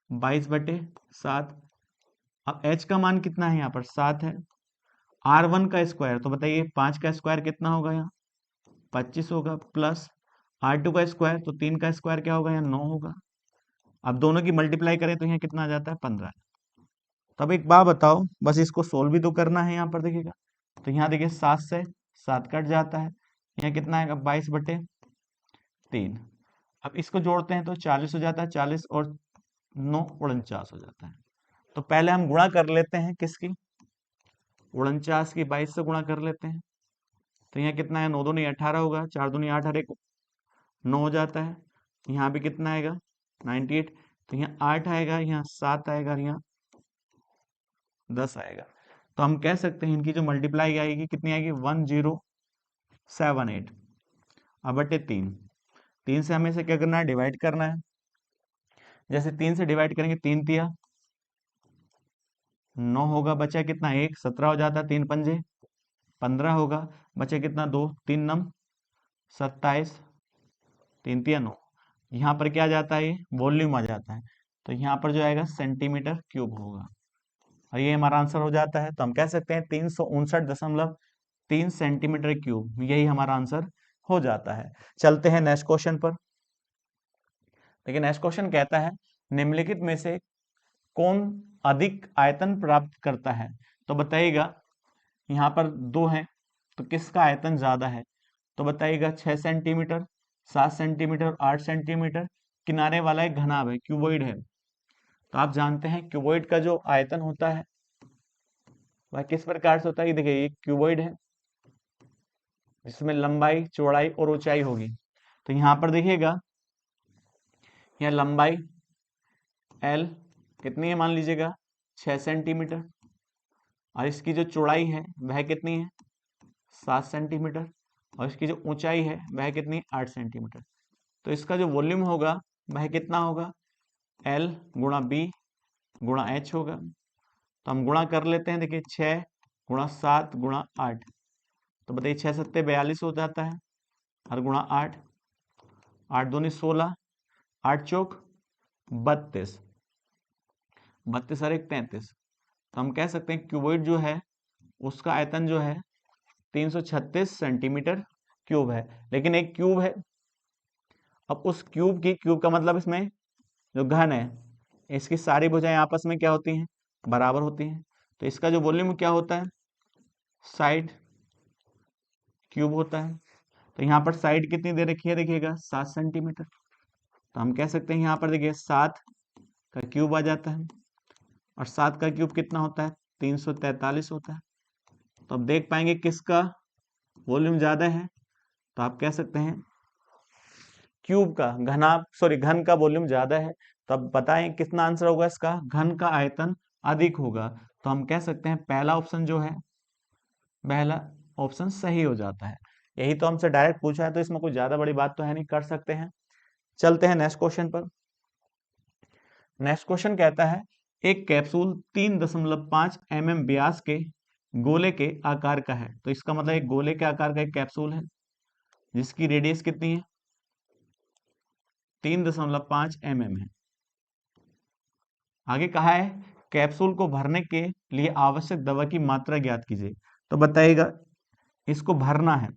22/7। अब एच का मान कितना है यहाँ पर 7 है, R1 का स्क्वायर, तो बताइए 5 का स्क्वायर कितना होगा यहाँ 25 होगा, प्लस R2 का स्क्वायर, तो 3 का स्क्वायर क्या होगा यहाँ 9 होगा। अब दोनों की मल्टीप्लाई करें तो यहाँ कितना आ जाता है 15। तब एक बात बताओ, बस इसको सोल्व भी तो करना है, यहाँ पर देखिएगा तो यहाँ देखिए 7 से 7 कट जाता है, यहाँ कितना आएगा 22/3। अब इसको जोड़ते हैं तो 40 हो जाता है, 40 और 9 49 हो जाता है। तो पहले हम गुणा कर लेते हैं किसकी, 49 की 22 से गुणा कर लेते हैं, तो यहाँ कितना है 9 दूनी 18 होगा, 4 दूनी 8 हर एक 9 हो जाता है, यहाँ भी कितना आएगा 98, तो यहाँ 8 आएगा, यहाँ 7 आएगा, यहाँ 10 आएगा। तो हम कह सकते हैं इनकी जो मल्टीप्लाई आएगी कितनी आएगी 1078 अब बटे 3 से हमें इसे क्या करना है डिवाइड करना है। जैसे 3 से डिवाइड करेंगे 3 तिया 9 होगा, बचा कितना 1 17 हो जाता है, 3 पंजे 15 होगा, बचे कितना 2 3 नम 27, 3 तिया 9, यहाँ पर क्या आ जाता है, ये वॉल्यूम आ जाता है, तो यहाँ पर जो आएगा सेंटीमीटर क्यूब होगा, और ये हमारा आंसर हो जाता है। तो हम कह सकते हैं 359.3 सेंटीमीटर क्यूब, यही हमारा आंसर हो जाता है। चलते हैं नेक्स्ट क्वेश्चन पर। देखिए नेक्स्ट क्वेश्चन कहता है निम्नलिखित में से कौन अधिक आयतन प्राप्त करता है। तो बताइएगा, यहाँ पर दो हैं, तो किसका आयतन ज्यादा है। तो बताइएगा 6 सेंटीमीटर, 7 सेंटीमीटर और 8 सेंटीमीटर। किनारे वाला एक घनाभ है, क्यूबॉइड है। तो आप जानते हैं क्यूबॉइड का जो आयतन होता है वह किस प्रकार से होता है। देखिए ये क्यूबॉइड है, जिसमें लंबाई, चौड़ाई और ऊंचाई होगी। तो यहाँ पर देखिएगा, यहाँ लंबाई L कितनी है, मान लीजिएगा 6 सेंटीमीटर, और इसकी जो चौड़ाई है वह कितनी है, 7 सेंटीमीटर, और इसकी जो ऊंचाई है वह कितनी है, 8 सेंटीमीटर। तो इसका जो वॉल्यूम होगा वह कितना होगा, L गुणा B गुणा H होगा। तो हम गुणा कर लेते हैं, देखिए 6 गुणा 7 गुणा 8, तो बताइए 6 सत्ते 42 हो जाता है, और गुणा 8, 8 दूनी 16, 8 चौक 32, 32 और 1 33। तो हम कह सकते हैं क्यूबॉइड जो है उसका आयतन जो है 336 सेंटीमीटर क्यूब है। लेकिन एक क्यूब है, अब उस क्यूब का मतलब इसमें जो घन है, इसकी सारी भुजाएं आपस में क्या होती हैं, बराबर होती हैं। तो इसका जो वॉल्यूम क्या होता है, साइड क्यूब होता है। तो यहाँ पर साइड कितनी दे रखी है, देखिएगा 7 सेंटीमीटर। तो हम कह सकते हैं यहाँ पर देखिए 7 का क्यूब आ जाता है, और 7 का क्यूब कितना होता है, 343 होता है। तो अब देख पाएंगे किसका वॉल्यूम ज्यादा है। तो आप कह सकते हैं क्यूब का घन का वॉल्यूम ज्यादा है। तो अब बताएं कितना आंसर होगा इसका, घन का आयतन अधिक होगा। तो हम कह सकते हैं पहला ऑप्शन जो है, पहला ऑप्शन सही हो जाता है। यही तो हमसे डायरेक्ट पूछा है, तो इसमें कोई ज्यादा बड़ी बात तो है नहीं, कर सकते हैं। चलते हैं नेक्स्ट क्वेश्चन पर। नेक्स्ट क्वेश्चन कहता है एक कैप्सूल 3.5 mm व्यास के गोले के आकार का है। तो इसका मतलब एक गोले के आकार का एक कैप्सूल है, जिसकी रेडियस कितनी है, 3.5 mm है। आगे कहा है कैप्सूल को भरने के लिए आवश्यक दवा की मात्रा ज्ञात कीजिए। तो बताइएगा, इसको भरना है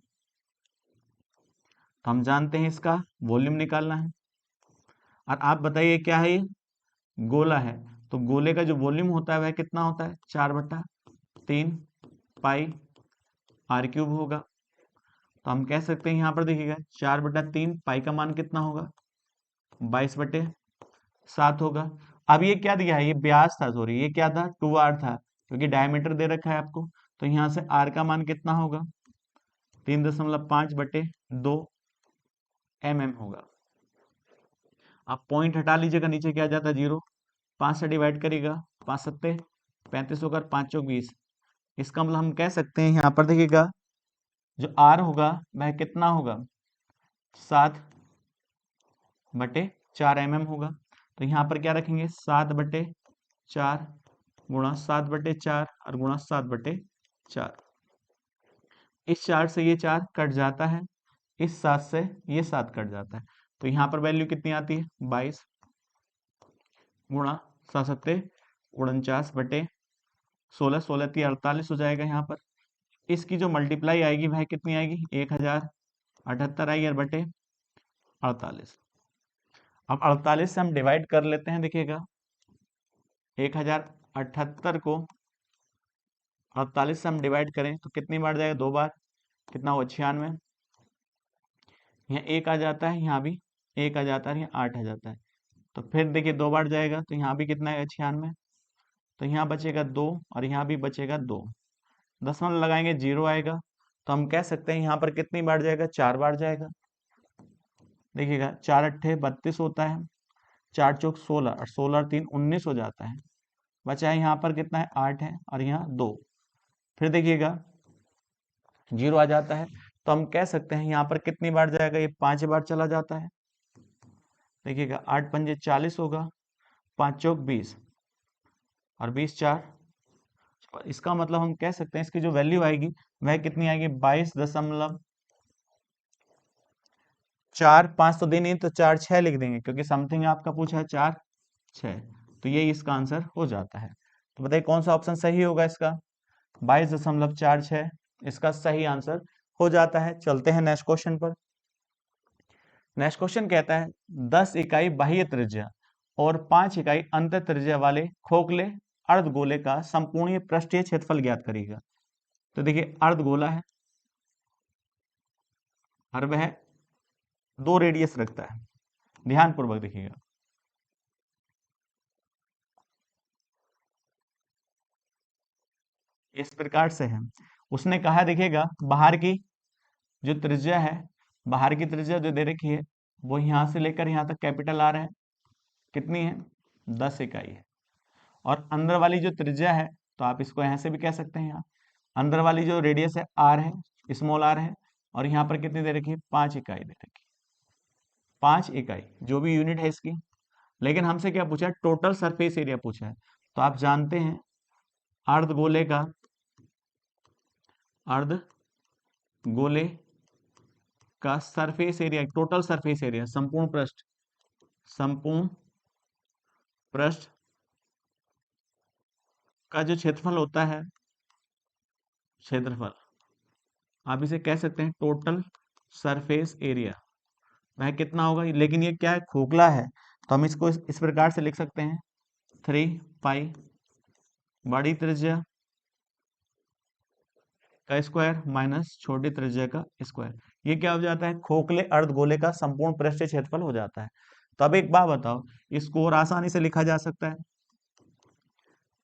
तो हम जानते हैं इसका वॉल्यूम निकालना है। और आप बताइए क्या है, ये गोला है, तो गोले का जो वॉल्यूम होता है वह कितना होता है, 4/3 पाई आर क्यूब होगा। तो हम कह सकते हैं यहाँ पर देखिएगा 4/3 पाई का मान कितना होगा, 22/7 होगा। अब ये क्या दिया है, ये व्यास था, सॉरी ये क्या था, 2r था, क्योंकि डायमीटर दे रखा है आपको। तो यहाँ से r का मान कितना होगा, 3.5/2 mm होगा। आप पॉइंट हटा लीजिएगा, नीचे क्या जाता है, 0। 5 से डिवाइड करिएगा, 5 सत्ते 35 होकर 5 चौक 20। इसका मतलब हम कह सकते हैं यहाँ पर देखिएगा जो r होगा वह कितना होगा, 7/4 mm होगा। तो यहाँ पर क्या रखेंगे, 7/4 गुणा 7/4 और गुणा 7/4। इस 4 से ये 4 कट जाता है, इस 7 से ये 7 कट जाता है। तो यहाँ पर वैल्यू कितनी आती है, 22 गुणा 7 सत्ते 49/16, 16 × 48 हो जाएगा। यहाँ पर इसकी जो मल्टीप्लाई आएगी वह कितनी आएगी, 1078 आई, और बटे 48। अब 48 से हम डिवाइड कर लेते हैं, देखिएगा 1078 को 48 से हम डिवाइड करें तो कितनी बार जाएगा, 2 बार, कितना हो 96। यहाँ 1 आ जाता है, यहाँ भी 1 आ जाता है, यहाँ 8 आ जाता है। तो फिर देखिए 2 बार जाएगा तो यहाँ भी कितना है, 96। तो यहाँ बचेगा 2 और यहाँ भी बचेगा 2, दशमलव लगाएंगे 0 आएगा। तो हम कह सकते हैं यहाँ पर कितनी बार जाएगा, 4 बार जाएगा। देखिएगा 4 अट्ठे 32 होता है, 4 चौक 16 और 16 और 3 19 हो जाता है। बचा है यहाँ पर कितना है, 8 है, और यहाँ 2। फिर देखिएगा 0 आ जाता है। तो हम कह सकते हैं यहाँ पर कितनी बार जाएगा, ये 5 बार चला जाता है। देखिएगा 8 पंजे 40 होगा, 5 चौक 20 और 20 4। इसका मतलब हम कह सकते हैं इसकी जो वैल्यू आएगी वह कितनी आएगी, 4 5 तो देनी है, तो 4 6 लिख देंगे, क्योंकि समथिंग आपका पूछा है 4 6, तो ये इसका आंसर हो जाता है। तो बताइए कौन सा ऑप्शन सही होगा इसका? 22.46 इसका सही आंसर हो जाता है। चलते हैं नेक्स्ट क्वेश्चन पर। नेक्स्ट क्वेश्चन कहता है 10 इकाई बाह्य त्रिज्या और 5 इकाई अंत त्रिज्या वाले खोखले अर्धगोले का संपूर्ण पृष्ठीय क्षेत्रफल ज्ञात करिएगा। तो देखिए अर्धगोला है और वह 2 रेडियस रखता है, ध्यान पूर्वक देखिएगा। इस प्रकार से है, उसने कहा देखिएगा बाहर की जो त्रिज्या है, बाहर की त्रिज्या जो दे रखी है वो यहां से लेकर यहां तक कैपिटल आर है, कितनी है 10 इकाई है। और अंदर वाली जो त्रिज्या है, तो आप इसको यहां से भी कह सकते हैं, यहाँ अंदर वाली जो रेडियस है आर है, स्मॉल आर है, और यहाँ पर कितनी दे रखी है 5 इकाई दे रखी है, 5 इकाई जो भी यूनिट है इसकी। लेकिन हमसे क्या पूछा है? टोटल सरफेस एरिया पूछा है। तो आप जानते हैं अर्धगोले का, अर्धगोले का surface area, total surface area, संपूर्ण पृष्ठ, संपूर्ण पृष्ठ का जो क्षेत्रफल होता है, क्षेत्रफल आप इसे कह सकते हैं टोटल सरफेस एरिया, वह कितना होगा? लेकिन ये क्या है? खोखला है, तो हम इसको इस प्रकार से लिख सकते हैं 3 पाई बड़ी त्रिज्या का स्क्वायर माइनस छोटी त्रिज्या का स्क्वायर। ये क्या हो जाता है? खोखले अर्धगोले का संपूर्ण पृष्ठीय क्षेत्रफल हो जाता है। तो अब एक बात बताओ, इसको और आसानी से लिखा जा सकता है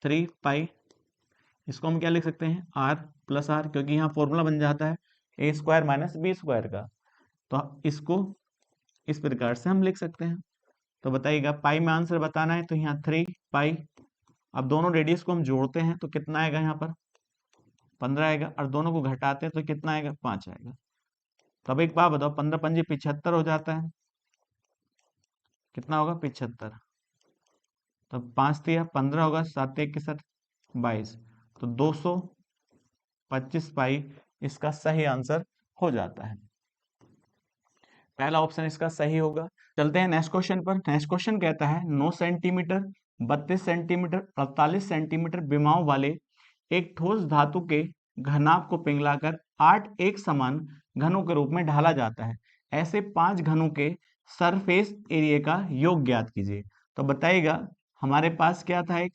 3 पाई, इसको हम क्या लिख सकते हैं आर प्लस आर, क्योंकि यहाँ फॉर्मूला बन जाता है ए स्क्वायर माइनस बी स्क्वायर का। तो इसको इस प्रकार से हम लिख सकते हैं। तो बताइएगा पाई में आंसर बताना है, तो यहाँ 3 पाई, अब दोनों रेडियस को हम जोड़ते हैं तो कितना आएगा? यहाँ पर 15 आएगा, और दोनों को घटाते हैं तो कितना आएगा? 5 आएगा। तो अब एक बात बताओ, 15 पंजे 75 हो जाता है, कितना होगा? 75। तो 5 तिया 15 होगा, 7 1 के साथ 22, तो 225 पाई इसका सही आंसर हो जाता है। पहला ऑप्शन इसका सही होगा। चलते हैं नेक्स्ट क्वेश्चन पर। नेक्स्ट क्वेश्चन कहता है 9 सेंटीमीटर, 32 सेंटीमीटर, 48 सेंटीमीटर विमाओं वाले एक ठोस धातु के घनाभ को पिघलाकर 8 एक समान घनों के रूप में ढाला जाता है। ऐसे 5 घनों के सरफेस एरिया का योग ज्ञात कीजिए। तो बताइएगा हमारे पास क्या था? एक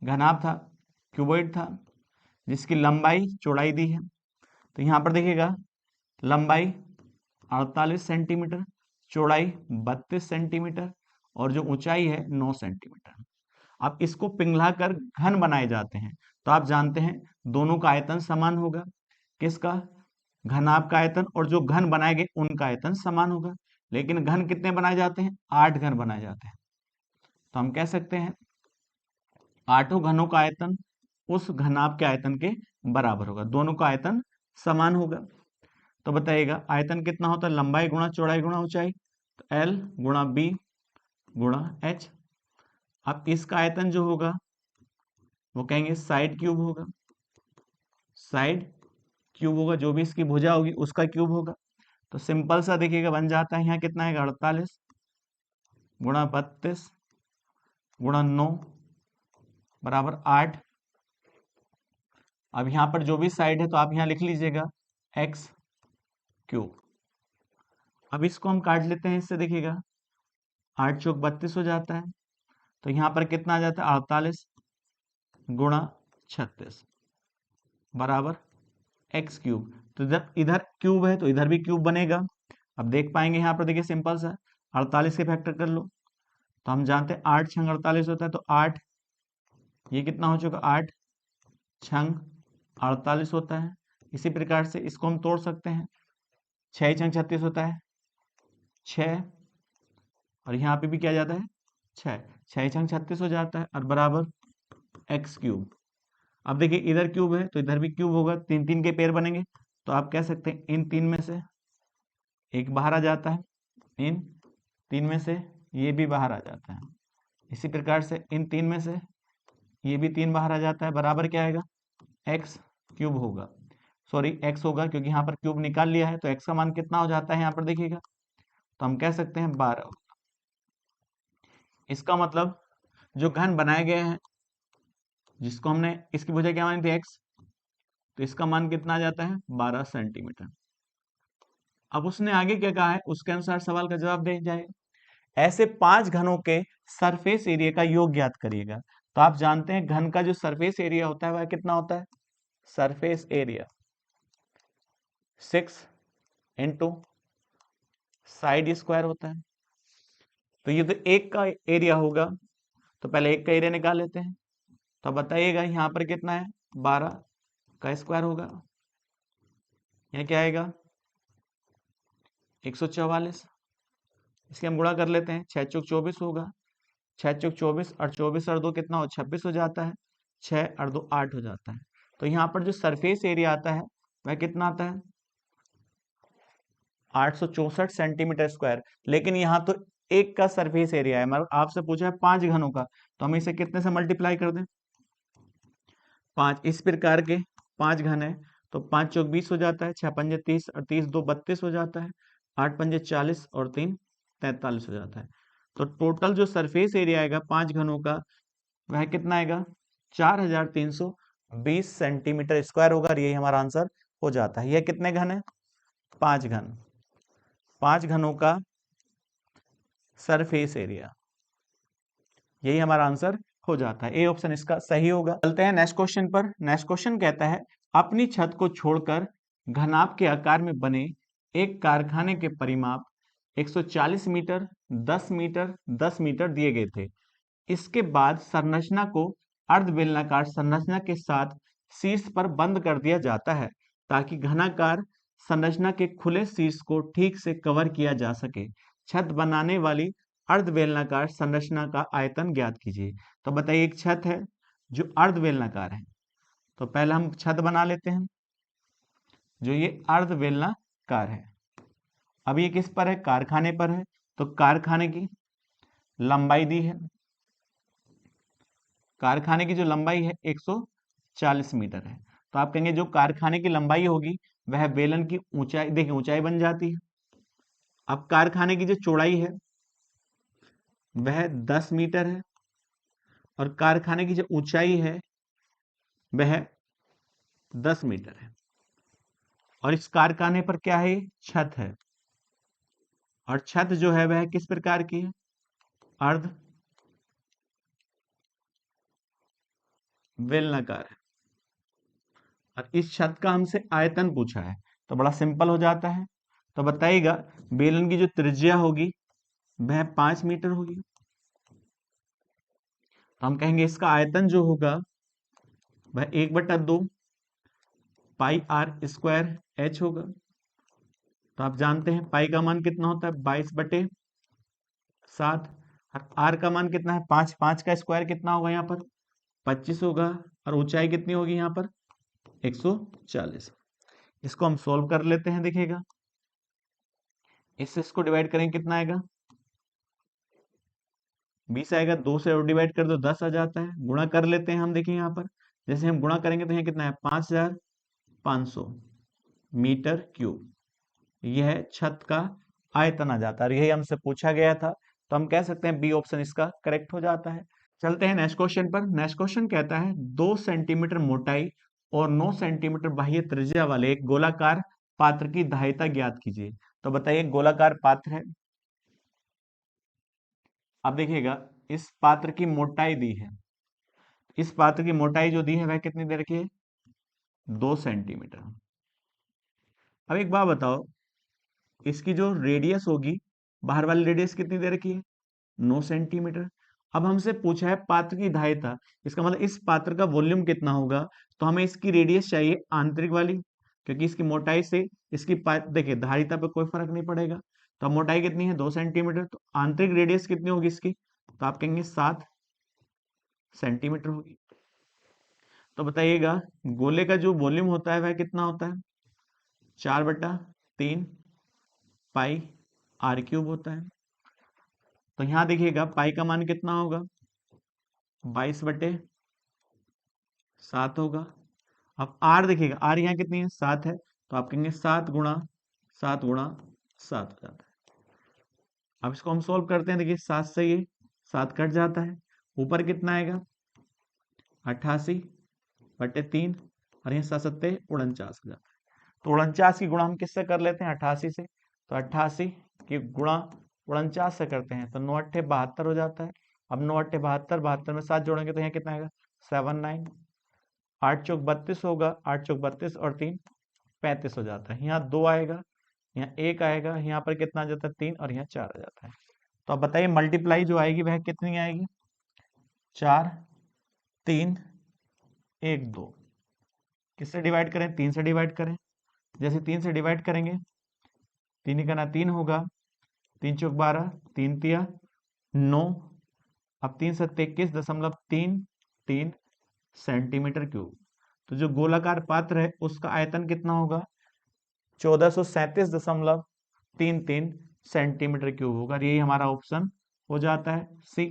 घनाभ था, क्यूबॉइड था, जिसकी लंबाई चौड़ाई दी है। तो यहाँ पर देखिएगा लंबाई 48 सेंटीमीटर, चौड़ाई 32 सेंटीमीटर, और जो ऊंचाई है 9 सेंटीमीटर। अब इसको पिघलाकर घन बनाए जाते हैं। तो आप जानते हैं दोनों का आयतन समान होगा। किसका? घनाभ का आयतन, और जो घन बनाए गए उनका आयतन समान होगा। लेकिन घन कितने बनाए जाते हैं? 8 घन बनाए जाते हैं। तो हम कह सकते हैं 8 घनों का आयतन उस घनाभ के आयतन के बराबर होगा, दोनों का आयतन समान होगा। तो बताइएगा आयतन कितना होता है? लंबाई गुणा चौड़ाई गुणा ऊंचाई, तो L गुणा B गुणा H। अब इसका आयतन जो होगा वो कहेंगे साइड क्यूब होगा, साइड क्यूब होगा, जो भी इसकी भुजा होगी उसका क्यूब होगा। तो सिंपल सा देखिएगा बन जाता है, यहाँ कितना है? 48 गुणा 32 गुणा 9 बराबर 8। अब यहाँ पर जो भी साइड है तो आप यहाँ लिख लीजिएगा x क्यूब। अब इसको हम काट लेते हैं इससे, देखिएगा 8 चौक 32 हो जाता है। तो यहाँ पर कितना आ जाता है? 48 गुणा 36 बराबर x क्यूब। तो जब इधर क्यूब है तो इधर भी क्यूब बनेगा। अब देख पाएंगे यहाँ पर, देखिए सिंपल सा 48 के फैक्टर कर लो, तो हम जानते हैं 8 छंग 48 होता है, तो 8 ये कितना हो चुका? 8 छंग 48 होता है। इसी प्रकार से इसको हम तोड़ सकते हैं, 6 छंग 36 होता है 6, और यहाँ पे भी क्या जाता है 6, 6 छंग 36 हो जाता है, और बराबर x क्यूब। अब देखिए इधर क्यूब है तो इधर भी क्यूब होगा, 3 3 के पेयर बनेंगे। तो आप कह सकते हैं इन 3 में से एक बाहर आ जाता है, इन 3 में से ये भी बाहर आ जाता है। इसी प्रकार से इन 3 में से ये भी 3 बाहर आ जाता है, बराबर क्या आएगा? x क्यूब होगा। सॉरी एक्स होगा, क्योंकि यहाँ पर क्यूब निकाल लिया है, तो एक्स का मान कितना हो जाता है यहाँ पर देखिएगा, तो हम कह सकते हैं 12। इसका मतलब जो घन बनाए गए हैं, जिसको हमने इसकी भुजा क्या मानी थी एक्स, तो इसका मान कितना आ जाता है 12 सेंटीमीटर। अब उसने आगे क्या कहा है, उसके अनुसार सवाल का जवाब दे जाए। ऐसे 5 घनों के सरफेस एरिया का योग ज्ञात करिएगा। तो आप जानते हैं घन का जो सरफेस एरिया होता है वह कितना होता है, surface area 6 into side square होता है। तो ये तो एक का एरिया होगा, तो पहले एक का एरिया निकाल लेते हैं। तो बताइएगा यहाँ पर कितना है, 12 का स्क्वायर होगा, यहाँ क्या आएगा 144। इसके हम गुणा कर लेते हैं, 6 चौक 24 होगा, 6 चौक 24 और 24 और 2 कितना हो 26 हो जाता है, 6 और 2 8 हो जाता है। तो यहाँ पर जो सरफेस एरिया आता है वह कितना आता है 864 सेंटीमीटर स्क्वायर। लेकिन यहाँ तो एक का सरफेस एरिया है, मतलब आपसे पूछा है 5 घनों का, तो हम इसे कितने से मल्टीप्लाई कर दें, 5। इस प्रकार के 5 घन है, तो 5 चौक 20 हो जाता है, 6 पंजे 30 और 30 2 32 हो जाता है, 8 पंजे 40 और 3 43 हो जाता है। तो टोटल जो सरफेस एरिया आएगा 5 घनों का वह कितना आएगा 4320 सेंटीमीटर स्क्वायर होगा, और यही हमारा आंसर हो जाता है। यह कितने घन है, 5 घन, 5 घनों का सरफेस एरिया, यही हमारा आंसर हो जाता है। ए ऑप्शन इसका सही होगा। चलते हैं नेक्स्ट क्वेश्चन पर। नेक्स्ट क्वेश्चन कहता है अपनी छत को छोड़कर घनाभ के आकार में बने एक कारखाने के परिमाप 140 मीटर, 10 मीटर, 10 मीटर दिए गए थे। इसके बाद संरचना को अर्ध बेलनाकार संरचना के साथ शीर्ष पर बंद कर दिया जाता है ताकि घनाकार संरचना के खुले शीर्ष को ठीक से कवर किया जा सके। छत बनाने वाली अर्ध बेलनाकार संरचना का आयतन ज्ञात कीजिए। तो बताइए एक छत है जो अर्ध बेलनाकार है, तो पहले हम छत बना लेते हैं जो ये अर्ध बेलनाकार है। अब ये किस पर है, कारखाने पर है, तो कारखाने की लंबाई दी है, कारखाने की जो लंबाई है 140 मीटर है। तो आप कहेंगे जो कारखाने की लंबाई होगी वह बेलन की ऊंचाई, देखिए ऊंचाई बन जाती है। अब कारखाने की जो चौड़ाई है वह 10 मीटर है, और कारखाने की जो ऊंचाई है वह 10 मीटर है, और इस कारखाने पर क्या है, छत है, और छत जो है वह किस प्रकार की है, अर्ध बेलनाकार है। और इस छत का हमसे आयतन पूछा है, तो बड़ा सिंपल हो जाता है। तो बताइएगा बेलन की जो त्रिज्या होगी वह 5 मीटर होगी, तो हम कहेंगे इसका आयतन जो होगा वह 1/2 पाई आर स्क्वायर एच होगा। तो आप जानते हैं पाई का मान कितना होता है 22/7, और आर का मान कितना है 5, 5 का स्क्वायर कितना होगा यहाँ पर 25 होगा, और ऊंचाई कितनी होगी यहाँ पर 140। इसको हम सोल्व कर लेते हैं, देखिएगा इसको डिवाइड करें कितना आएगा 20 आएगा, 2 से और डिवाइड कर दो 10 आ जाता है। गुणा कर लेते हैं हम, देखिए यहाँ पर जैसे हम गुणा करेंगे तो यहाँ कितना है 5500 मीटर क्यूब, यह छत का आयतन आ जाता है। यही हमसे पूछा गया था, तो हम कह सकते हैं बी ऑप्शन इसका करेक्ट हो जाता है। चलते हैं नेक्स्ट क्वेश्चन पर। नेक्स्ट क्वेश्चन कहता है 2 सेंटीमीटर मोटाई और 9 सेंटीमीटर बाह्य त्रिज्या वाले एक गोलाकार पात्र की धारिता ज्ञात कीजिए। तो बताइए गोलाकार पात्र है, अब देखिएगा इस पात्र की मोटाई दी है, इस पात्र की मोटाई जो दी है वह कितनी दे रखी है 2 सेंटीमीटर। अब एक बात बताओ, इसकी जो रेडियस होगी बाहर वाली रेडियस कितनी दे रखी है 9 सेंटीमीटर। अब हमसे पूछा है पात्र की धारिता, इसका मतलब इस पात्र का वॉल्यूम कितना होगा, तो हमें इसकी रेडियस चाहिए आंतरिक वाली, क्योंकि इसकी मोटाई से इसकी देखिए धारिता पे कोई फर्क नहीं पड़ेगा। तो अब मोटाई कितनी है 2 सेंटीमीटर, तो आंतरिक रेडियस कितनी होगी इसकी, तो आप कहेंगे 7 सेंटीमीटर होगी। तो बताइएगा गोले का जो वॉल्यूम होता है वह कितना होता है 4/3 पाई आर क्यूब होता है। तो यहां देखिएगा पाई का मान कितना होगा 22/7 होगा, अब आर देखिएगा, आर यहाँ कितनी है 7 है, तो आप कहेंगे 7 गुणा 7 गुणा 7 हो जाता है। अब इसको हम सोल्व करते हैं, देखिए 7 से ये 7 कट जाता है, ऊपर कितना आएगा 88/3 और यहाँ 7 7 49 हो जाता है। तो 49 की गुणा हम किससे कर लेते हैं 88 से, तो 88 की गुणा 49 से करते हैं तो 9 8 72 हो जाता है। अब 9 8 72, 72 में 7 जोड़ेंगे तो यहाँ कितना आएगा 79, 8 चौक 32 होगा, 8 चौक 32 और 3 35 हो जाता है। यहाँ 2 आएगा, यहाँ 1 आएगा, यहाँ पर कितना आ जाता है 3 और यहाँ 4 आ जाता है। तो अब बताइए मल्टीप्लाई जो आएगी वह कितनी आएगी 4 3 1 2, किससे डिवाइड करें 3 से डिवाइड करें। जैसे 3 से डिवाइड करेंगे 3 का ना 3 होगा, 3 चौक 12, 3 तिया 9, अब 3 7 21.33 सेंटीमीटर क्यूब। तो जो गोलाकार पात्र है उसका आयतन कितना होगा 1437.33 सेंटीमीटर क्यूब होगा। यही हमारा ऑप्शन हो जाता है सी।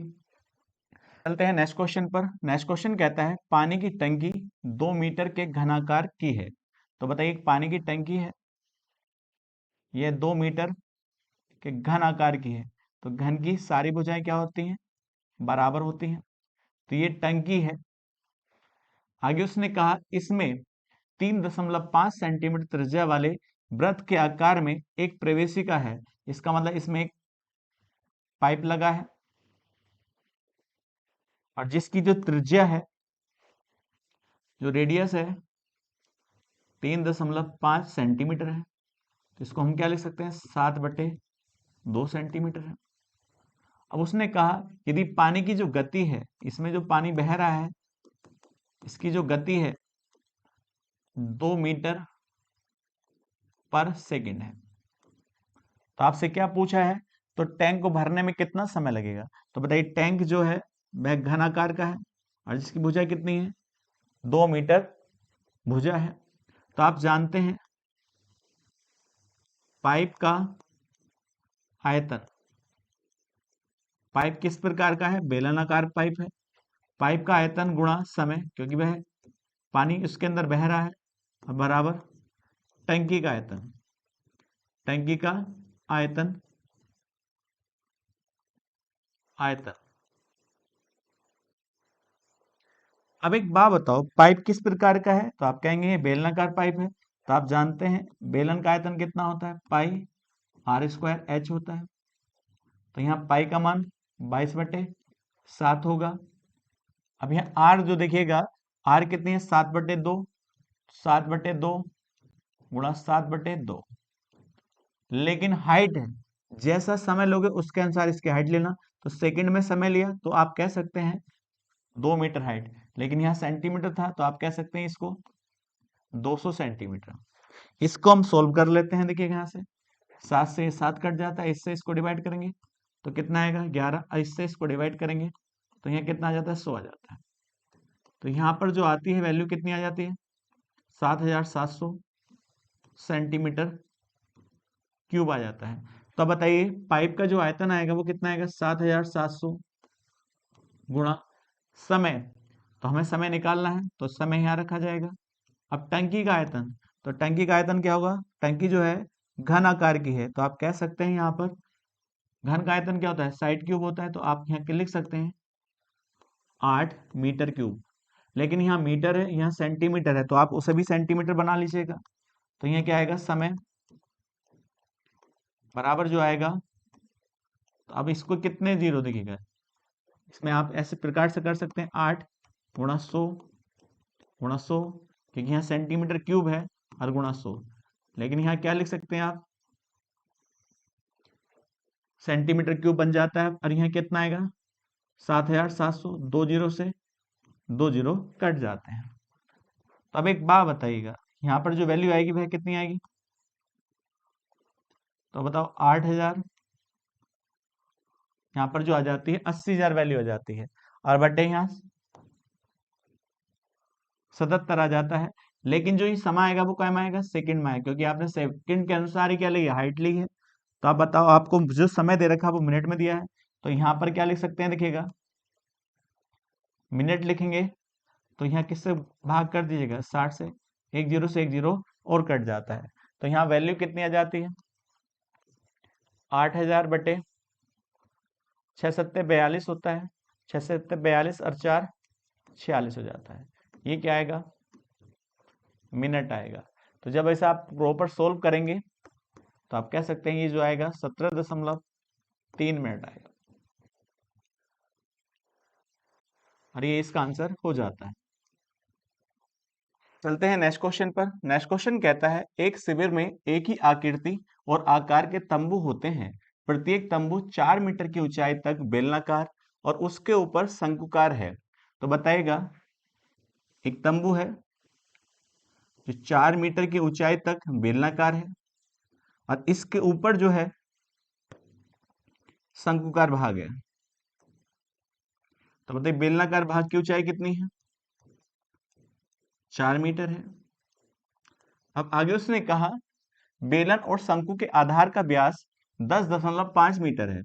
चलते हैं नेक्स्ट क्वेश्चन पर। नेक्स्ट क्वेश्चन कहता है पानी की टंकी 2 मीटर के घनाकार की है। तो बताइए पानी की टंकी है, यह 2 मीटर के घन आकार की है, तो घन की सारी भुजाएं क्या होती हैं बराबर होती हैं। तो ये टंकी है। आगे उसने कहा इसमें 3.5 सेंटीमीटर त्रिज्या वाले वृत्त के आकार में एक प्रवेशिका है। इसका मतलब इसमें एक पाइप लगा है और जिसकी जो त्रिज्या है, जो रेडियस है 3.5 सेंटीमीटर है। तो इसको हम क्या लिख सकते हैं 7/2 सेंटीमीटर है। अब उसने कहा यदि पानी की जो गति है, इसमें जो पानी बह रहा है इसकी जो गति है 2 मीटर पर सेकंड है, तो आपसे क्या पूछा है तो टैंक को भरने में कितना समय लगेगा। तो बताइए टैंक जो है वह घनाकार का है और जिसकी भुजा कितनी है 2 मीटर भुजा है। तो आप जानते हैं पाइप का आयतन, पाइप किस प्रकार का है बेलनाकार पाइप है, पाइप का आयतन गुणा समय, क्योंकि वह पानी उसके अंदर बह रहा है, बराबर टंकी का आयतन, टंकी का आयतन आयतन। अब एक बात बताओ पाइप किस प्रकार का है, तो आप कहेंगे ये बेलनाकार पाइप है। तो आप जानते हैं बेलन का आयतन कितना होता है पाई r² h होता है। तो यहाँ पाई का मान 22/7 होगा। अब यहाँ r जो देखिएगा r कितनी है 7/2, 7/2 गुणा 7/2। लेकिन हाइट है, जैसा समय लोगे उसके अनुसार इसकी हाइट लेना। तो सेकंड में समय लिया तो आप कह सकते हैं 2 मीटर हाइट, लेकिन यहाँ सेंटीमीटर था तो आप कह सकते हैं इसको 200 सेंटीमीटर। इसको हम सोल्व कर लेते हैं। देखिए यहाँ से 7 से 7 कट जाता है, इससे इसको डिवाइड करेंगे तो कितना आएगा 11, इससे इसको डिवाइड करेंगे तो यहाँ कितना आ जाता है 100 आ जाता है। तो यहाँ पर जो आती है वैल्यू कितनी आ जाती है 7700 सेंटीमीटर क्यूब आ जाता है। तो अब बताइए पाइप का जो आयतन आएगा वो कितना आएगा 7700 गुणा समय, तो हमें समय निकालना है तो समय यहाँ रखा जाएगा। अब टंकी का आयतन, तो टंकी का आयतन क्या होगा, टंकी जो है घन आकार की है तो आप कह सकते हैं यहाँ पर घन का आयतन क्या होता है साइड क्यूब होता है, तो आप यहाँ लिख सकते हैं 8 मीटर क्यूब। लेकिन यहाँ मीटर है यहाँ सेंटीमीटर है तो आप उसे भी सेंटीमीटर बना लीजिएगा। तो यहाँ क्या आएगा समय बराबर जो आएगा, तो अब इसको कितने जीरो दिखेगा, इसमें आप ऐसे प्रकार से कर सकते हैं 8 गुणा 100 गुणा 100, क्योंकि यहाँ सेंटीमीटर क्यूब है और गुणा 100। लेकिन यहाँ क्या लिख सकते हैं आप सेंटीमीटर क्यूब बन जाता है और यहाँ कितना आएगा 7700, 2 जीरो से 2 जीरो कट जाते हैं। तो अब एक बात बताइएगा यहाँ पर जो वैल्यू आएगी वह कितनी आएगी, तो बताओ 8000, यहाँ पर जो आ जाती है 80,000 वैल्यू आ जाती है और बटे यहाँ 77 आ जाता है। लेकिन जो ये समय आएगा वो क्या में आएगा सेकंड में आएगा, क्योंकि आपने सेकंड के अनुसार ही क्या ली है हाइट ली है। तो आप बताओ आपको जो समय दे रखा है वो मिनट में दिया है, तो यहाँ पर क्या लिख सकते हैं देखिएगा मिनट लिखेंगे तो यहाँ किससे भाग कर दीजिएगा, 60 से, एक जीरो से एक जीरो और कट जाता है, तो यहाँ वैल्यू कितनी आ जाती है, 8000 बटे 6 सत्ते 42 होता है, 6 सत्ते 42 और 4 46 हो जाता है। ये क्या आएगा, मिनट आएगा। तो जब ऐसा आप प्रॉपर सोल्व करेंगे तो आप कह सकते हैं ये जो आएगा 17.3 मिनट आएगा, और ये इसका आंसर हो जाता है। चलते हैं नेक्स्ट क्वेश्चन पर। नेक्स्ट क्वेश्चन कहता है एक शिविर में एक ही आकृति और आकार के तंबू होते हैं, प्रत्येक तंबू 4 मीटर की ऊंचाई तक बेलनाकार और उसके ऊपर शंकुकार है। तो बताइएगा, एक तंबू है जो 4 मीटर की ऊंचाई तक बेलनाकार है और इसके ऊपर जो है शंकुकार भाग है। तो बताइए बेलनाकार भाग की ऊंचाई कितनी है, 4 मीटर है। अब आगे उसने कहा बेलन और शंकु के आधार का व्यास 10.5 मीटर है।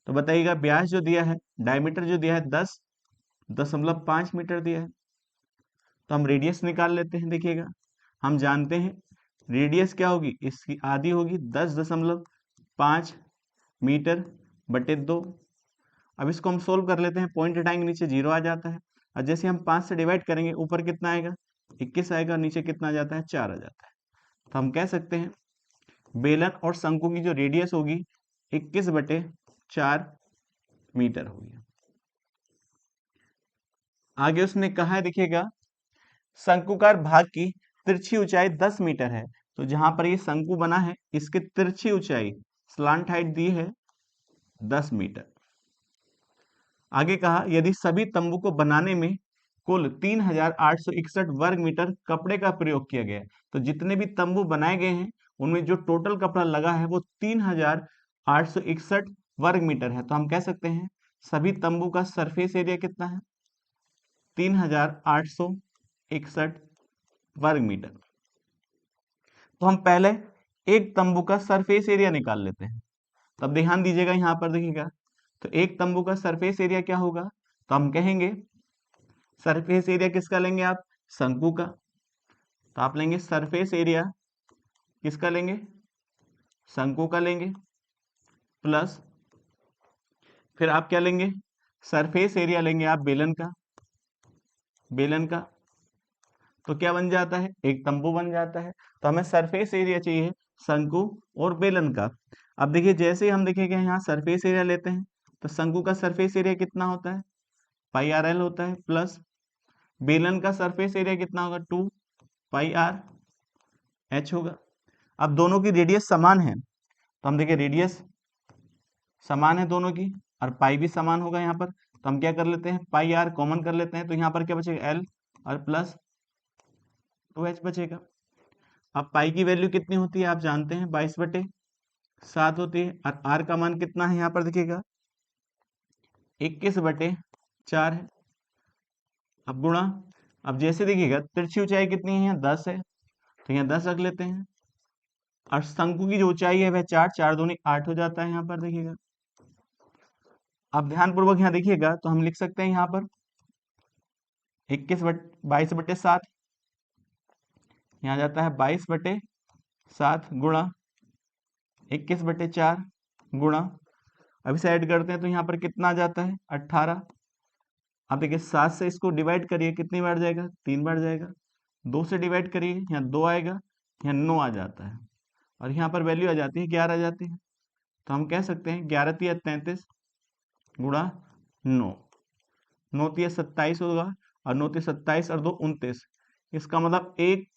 तो बताइएगा व्यास जो दिया है, डायमीटर जो दिया है 10.5 मीटर दिया है, तो हम रेडियस निकाल लेते हैं। देखिएगा हम जानते हैं रेडियस क्या होगी, इसकी आधी होगी 10.5 मीटर बटे 2। अब इसको हम सोल्व कर लेते हैं, पॉइंट हटाएंगे नीचे 0 आ जाता है, और जैसे हम 5 से डिवाइड करेंगे ऊपर कितना आएगा, 21 आएगा, नीचे कितना आ जाता है, 4 आ जाता है। तो हम कह सकते हैं बेलन और शंकु की जो रेडियस होगी 21/4 मीटर होगी। आगे उसने कहा है, देखिएगा शंकुकार भाग की तिरछी ऊंचाई 10 मीटर है। तो जहां पर ये शंकु बना है इसकी तिरछी ऊंचाई, स्लांट हाइट दी है 10 मीटर। आगे कहा यदि सभी तंबू को बनाने में कुल 3861 वर्ग मीटर कपड़े का प्रयोग किया गया है, तो जितने भी तंबू बनाए गए हैं उनमें जो टोटल कपड़ा लगा है वो 3861 वर्ग मीटर है। तो हम कह सकते हैं सभी तंबू का सरफेस एरिया कितना है, 3861 वर्ग मीटर। तो हम पहले एक तंबू का सरफेस एरिया निकाल लेते हैं। तब ध्यान दीजिएगा यहाँ पर देखिएगा, तो एक तंबू का सरफेस एरिया क्या होगा, तो हम कहेंगे सरफेस एरिया किसका लेंगे आप, शंकु का। तो आप लेंगे सरफेस एरिया किसका लेंगे, शंकु का लेंगे, प्लस फिर आप क्या लेंगे, सरफेस एरिया लेंगे आप बेलन का, बेलन का। तो क्या बन जाता है, एक तंबू बन जाता है। तो हमें सरफेस एरिया चाहिए शंकु और बेलन का। अब देखिए जैसे ही हम देखेंगे यहाँ सरफेस एरिया लेते हैं, तो शंकु का सरफेस एरिया कितना होता है, पाई आर एल होता है, प्लस बेलन का सरफेस एरिया कितना होगा, 2 पाई आर एच होगा। अब दोनों की रेडियस समान है, तो हम देखिए रेडियस समान है दोनों की, और पाई भी समान होगा यहाँ पर। तो हम क्या कर लेते हैं, पाई आर कॉमन कर लेते हैं, तो यहाँ पर क्या बचेगा, एल और प्लस 2h बचेगा। अब पाई की वैल्यू कितनी होती है आप जानते हैं, 22/7 होती है, और आर का मान कितना है यहाँ पर देखिएगा, 21/4 है। अब गुणा, अब जैसे देखिएगा तिरछी ऊंचाई कितनी है, यहाँ 10 है, तो यहाँ 10 रख लेते हैं, और शंकु की जो ऊंचाई है वह 4, 4 दूनी 8 हो जाता है यहाँ पर देखिएगा। अब ध्यान पूर्वक यहाँ देखिएगा, तो हम लिख सकते हैं यहाँ पर 22/7, यहाँ जाता है 22/7 गुणा 21/4 गुणा, अब इसे ऐड करते हैं तो यहाँ पर कितना आ जाता है, 18। अब देखिए 7 से इसको डिवाइड करिए, कितनी बार जाएगा, 3 बार जाएगा। 2 से डिवाइड करिए, यहाँ 2 आएगा, यहाँ 9 आ जाता है, और यहाँ पर वैल्यू आ जाती है 11 आ जाती है। तो हम कह सकते हैं 11 तिया 33 गुणा 9, 9 तिया 27 होगा, और 9 तिया 27 और 2 29। इसका मतलब एक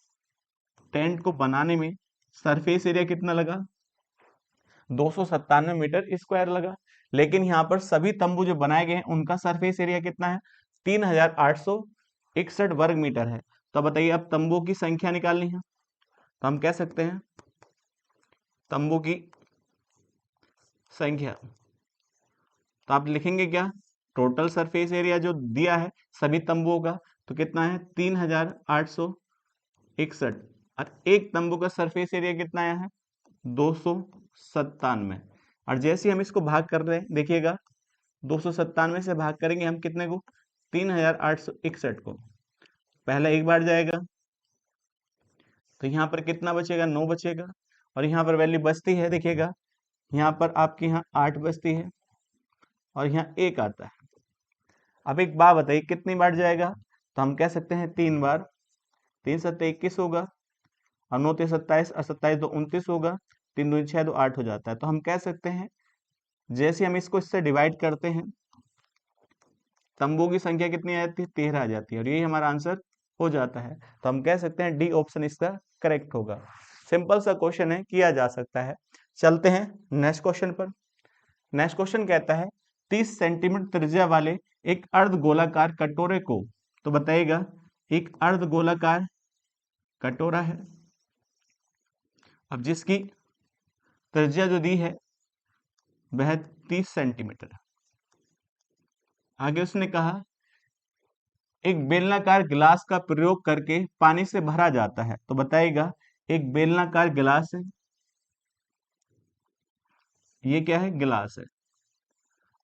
टेंट को बनाने में सरफेस एरिया कितना लगा, 297 मीटर स्क्वायर लगा। लेकिन यहाँ पर सभी तंबू जो बनाए गए हैं उनका सरफेस एरिया कितना है, 3861 वर्ग मीटर है। तो बताइए अब तंबू की संख्या निकालनी है, तो हम कह सकते हैं तंबू की संख्या, तो आप लिखेंगे क्या, टोटल सरफेस एरिया जो दिया है सभी तंबुओं का, तो कितना है 3861, और एक तंबू का सरफेस एरिया कितना आया है, 297। और जैसे हम इसको भाग कर रहे हैं देखिएगा, 297 से भाग करेंगे हम कितने को, 3861 को पहला एक बार जाएगा, तो यहाँ पर कितना बचेगा, 9 बचेगा, और यहाँ पर वैल्यू बचती है, देखिएगा यहाँ पर आपके यहाँ 8 बचती है और यहाँ 1 आता है। अब एक बात बताइए कितनी बार जाएगा, तो हम कह सकते हैं 3 बार, 3 सत्ते 21 होगा, और 9 ते 27 और 27 तो 29 होगा, 3 दूनी 6 तो 8 हो जाता है। तो हम कह सकते हैं जैसे हम इसको इससे डिवाइड करते हैं, तंबू की संख्या कितनी आ जाती है, 13 आ जाती है, और यही हमारा आंसर हो जाता है। तो हम कह सकते हैं डी ऑप्शन इसका करेक्ट होगा। सिंपल सा क्वेश्चन है, किया जा सकता है। चलते हैं नेक्स्ट क्वेश्चन पर। नेक्स्ट क्वेश्चन कहता है 30 सेंटीमीटर त्रिज्या वाले एक अर्ध गोलाकार कटोरे को, तो बताइएगा एक अर्ध गोलाकार कटोरा है, अब जिसकी त्रिज्या जो दी है वह 30 सेंटीमीटर है। आगे उसने कहा एक बेलनाकार गिलास का प्रयोग करके पानी से भरा जाता है, तो बताइएगा एक बेलनाकार गिलास है, ये क्या है, गिलास है।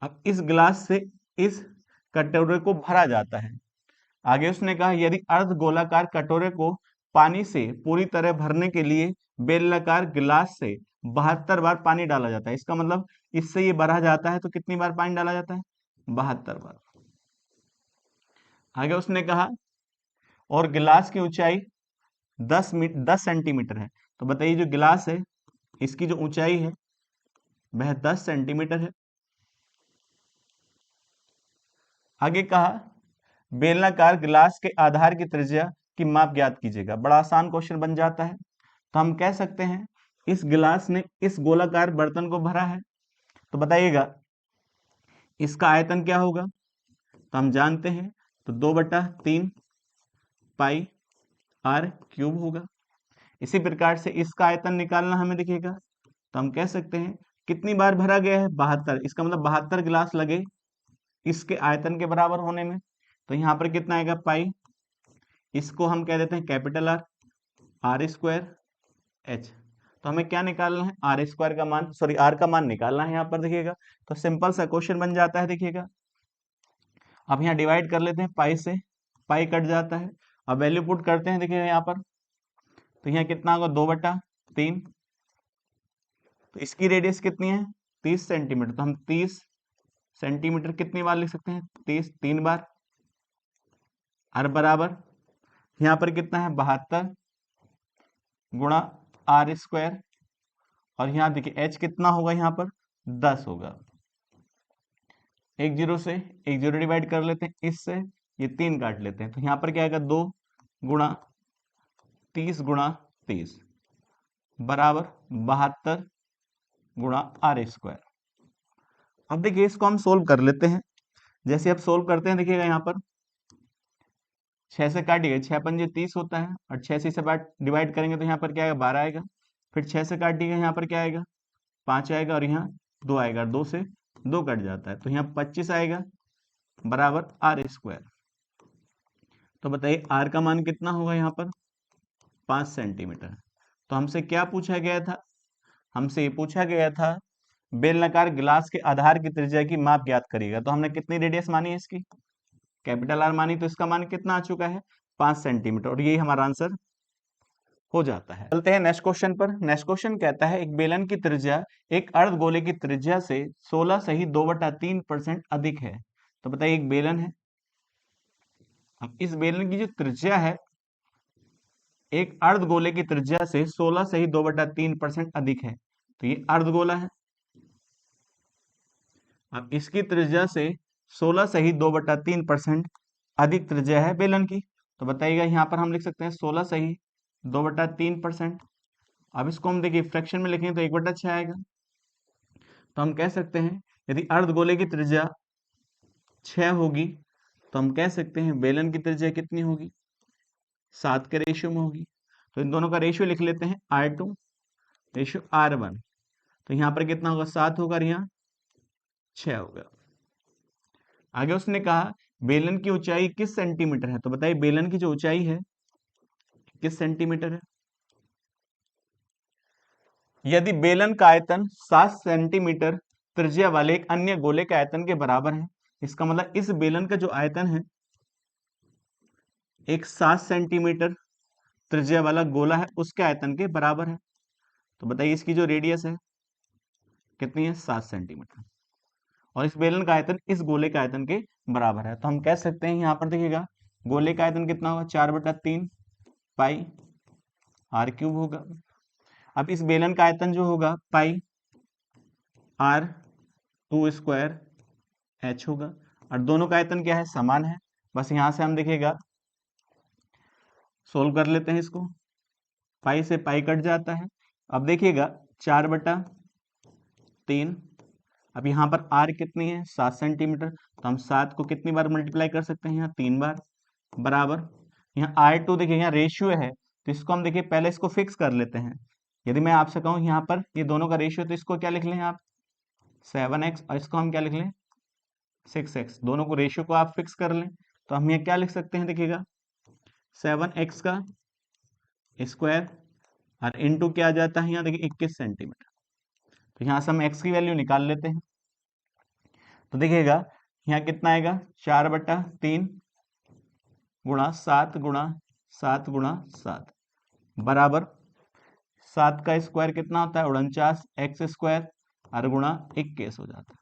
अब इस गिलास से इस कटोरे को भरा जाता है। आगे उसने कहा यदि अर्ध गोलाकार कटोरे को पानी से पूरी तरह भरने के लिए बेलनाकार गिलास से 72 बार पानी डाला जाता है, इसका मतलब इससे ये भरा जाता है तो कितनी बार पानी डाला जाता है, 72 बार। आगे उसने कहा और गिलास की ऊंचाई 10 सेंटीमीटर है, तो बताइए जो गिलास है इसकी जो ऊंचाई है वह 10 सेंटीमीटर है। आगे कहा बेलनाकार गिलास के आधार की त्रिज्या की माप ज्ञात कीजिएगा। बड़ा आसान क्वेश्चन बन जाता है। तो हम कह सकते हैं इस गिलास ने इस गोलाकार बर्तन को भरा है, तो बताइएगा इसका आयतन क्या होगा, तो हम जानते हैं तो 2/3 पाई आर क्यूब होगा। इसी प्रकार से इसका आयतन निकालना हमें दिखेगा, तो हम कह सकते हैं कितनी बार भरा गया है, 72, इसका मतलब 72 गिलास लगे इसके आयतन के बराबर होने में। तो यहाँ पर कितना आएगा, पाई, इसको हम कह देते हैं capital R, R square H. तो हमें क्या निकालना है, आर स्क्वायर का मान, सॉरी आर का मान निकालना है यहाँ पर, देखिएगा तो सिंपल सा क्वेश्चन बन जाता है। देखिएगा अब यहाँ डिवाइड कर लेते हैं पाई से, पाई कट जाता है, अब वैल्यू पुट करते हैं, देखिएगा यहाँ पर तो यहाँ कितना होगा, 2/3। तो इसकी रेडियस कितनी है, 30 सेंटीमीटर, तो हम 30 सेंटीमीटर कितनी बार लिख सकते हैं, 30 3 बार, आर बराबर यहाँ पर कितना है, 72 गुणा आर स्क्वायर, और यहाँ देखिए एच कितना होगा, यहाँ पर 10 होगा। एक जीरो से एक जीरो डिवाइड कर लेते हैं, इससे ये 3 काट लेते हैं, तो यहाँ पर क्या आएगा, 2 गुणा 30 गुणा 30 बराबर 72 गुणा आर स्क्वायर। अब देखिए इसको हम सोल्व कर लेते हैं। जैसे आप सोल्व करते हैं, देखिएगा यहाँ पर 6 से काटिएगा, 6 पंजे 30 होता है, और 6 से इसे डिवाइड करेंगे तो यहाँ पर क्या आएगा, 12 आएगा। फिर 6 से काटिएगा, यहाँ पर क्या आएगा, 5 आएगा, और यहाँ 2 आएगा, 2 से 2 कट जाता है, तो यहाँ 25 आएगा बराबर आर स्क्वायर। तो बताइए आर का मान कितना होगा, यहाँ पर 5 सेंटीमीटर। तो हमसे क्या पूछा गया था, हमसे ये पूछा गया था बेलनाकार गिलास के आधार की त्रिज्या की माप ज्ञात करिएगा। तो हमने कितनी रेडियस मानी है इसकी, कैपिटल आर मानी, तो इसका मान कितना आ चुका है, 5 सेंटीमीटर, और यही हमारा आंसर हो जाता है। चलते हैं नेक्स्ट क्वेश्चन पर। नेक्स्ट क्वेश्चन कहता है एक बेलन की त्रिज्या एक अर्ध गोले की त्रिज्या से 16 सही 2/3% अधिक है। तो बताइए एक बेलन है, अब इस बेलन की जो त्रिज्या है एक अर्ध गोले की त्रिज्या से 16 सही 2/3% अधिक है, तो ये अर्ध गोला है। अब इसकी त्रिज्या से 16 सही 2/3% अधिक त्रिज्या है बेलन की, तो बताइएगा यहाँ पर हम लिख सकते हैं 16 सही 2/3%। अब इसको हम देखिए फ्रैक्शन में लिखें तो 1/6 आएगा। तो हम कह सकते हैं यदि अर्ध गोले की त्रिज्या 6 होगी, तो हम कह सकते हैं बेलन की त्रिज्या कितनी होगी, 7 के रेशियो में होगी। तो इन दोनों का रेशियो लिख लेते हैं, R2 रेशियो R1। तो यहाँ पर कितना होगा, 7 होगा, और यहाँ 6 होगा। आगे उसने कहा बेलन की ऊंचाई किस सेंटीमीटर है, तो बताइए बेलन की जो ऊंचाई है किस सेंटीमीटर है। यदि बेलन का आयतन 7 सेंटीमीटर त्रिज्या वाले एक अन्य गोले के आयतन के बराबर है, इसका मतलब इस बेलन का जो आयतन है एक 7 सेंटीमीटर त्रिज्या वाला गोला है, उसके आयतन के बराबर है। तो बताइए इसकी जो रेडियस है कितनी है, 7 सेंटीमीटर, और इस बेलन का आयतन इस गोले के आयतन के बराबर है। तो हम कह सकते हैं यहाँ पर देखिएगा गोले का आयतन कितना होगा, 4/3 पाई आर क्यूब होगा। अब इस बेलन का आयतन जो होगा पाई आर 2² एच होगा, और दोनों का आयतन क्या है, समान है। बस यहां से हम देखिएगा सोल्व कर लेते हैं इसको, पाई से पाई कट जाता है। अब देखिएगा 4/3, अब यहाँ पर आर कितनी है, 7 सेंटीमीटर, तो हम 7 को कितनी बार मल्टीप्लाई कर सकते हैं, यहाँ 3 बार, बराबर यहाँ R2 देखिए यहाँ रेशियो है, तो इसको हम देखिए पहले इसको फिक्स कर लेते हैं। यदि मैं आपसे कहूँ यहाँ पर ये दोनों का रेशियो, तो इसको क्या लिख लें आप, 7x, और इसको हम क्या लिख लें, 6x। दोनों को रेशियो को आप फिक्स कर लें, तो हम यहाँ क्या लिख सकते हैं, देखिएगा 7x का स्क्वायर और इंटू क्या आ जाता है यहाँ देखिए 21 सेंटीमीटर। तो यहाँ से हम x की वैल्यू निकाल लेते हैं। तो देखिएगा यहाँ कितना आएगा, 4/3 गुणा 7 गुणा 7 गुणा 7 बराबर 7 का स्क्वायर कितना होता है, 49x² और गुणा 21 हो जाता है।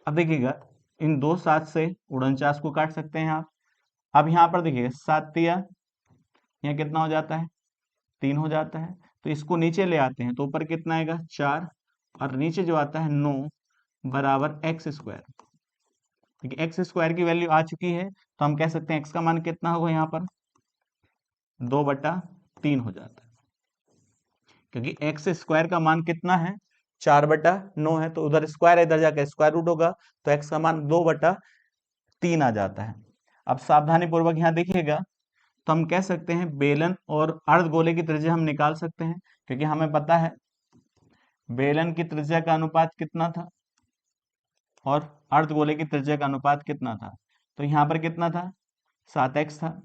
अब देखिएगा इन दो 7 से 49 को काट सकते हैं आप। अब यहाँ पर देखिएगा 7 तिया यहाँ कितना हो जाता है, 3 हो जाता है। तो इसको नीचे ले आते हैं, तो ऊपर कितना आएगा 4, और नीचे जो आता है 9 बराबर x²। देखिए x² की वैल्यू आ चुकी है, तो हम कह सकते हैं x का मान कितना होगा, यहाँ पर 2/3 हो जाता है, क्योंकि x² का मान कितना है, 4/9 है, तो उधर स्क्वायर है, इधर जाकर स्क्वायर रूट होगा, तो x का मान 2/3 आ जाता है। अब सावधानी पूर्वक यहाँ देखिएगा, तो हम कह सकते हैं बेलन और अर्धगोले की त्रिज्या हम निकाल सकते हैं, क्योंकि हमें पता है बेलन की त्रिज्या का अनुपात कितना था और अर्धगोले की त्रिज्या का अनुपात कितना था। तो यहाँ पर कितना था, 7x था,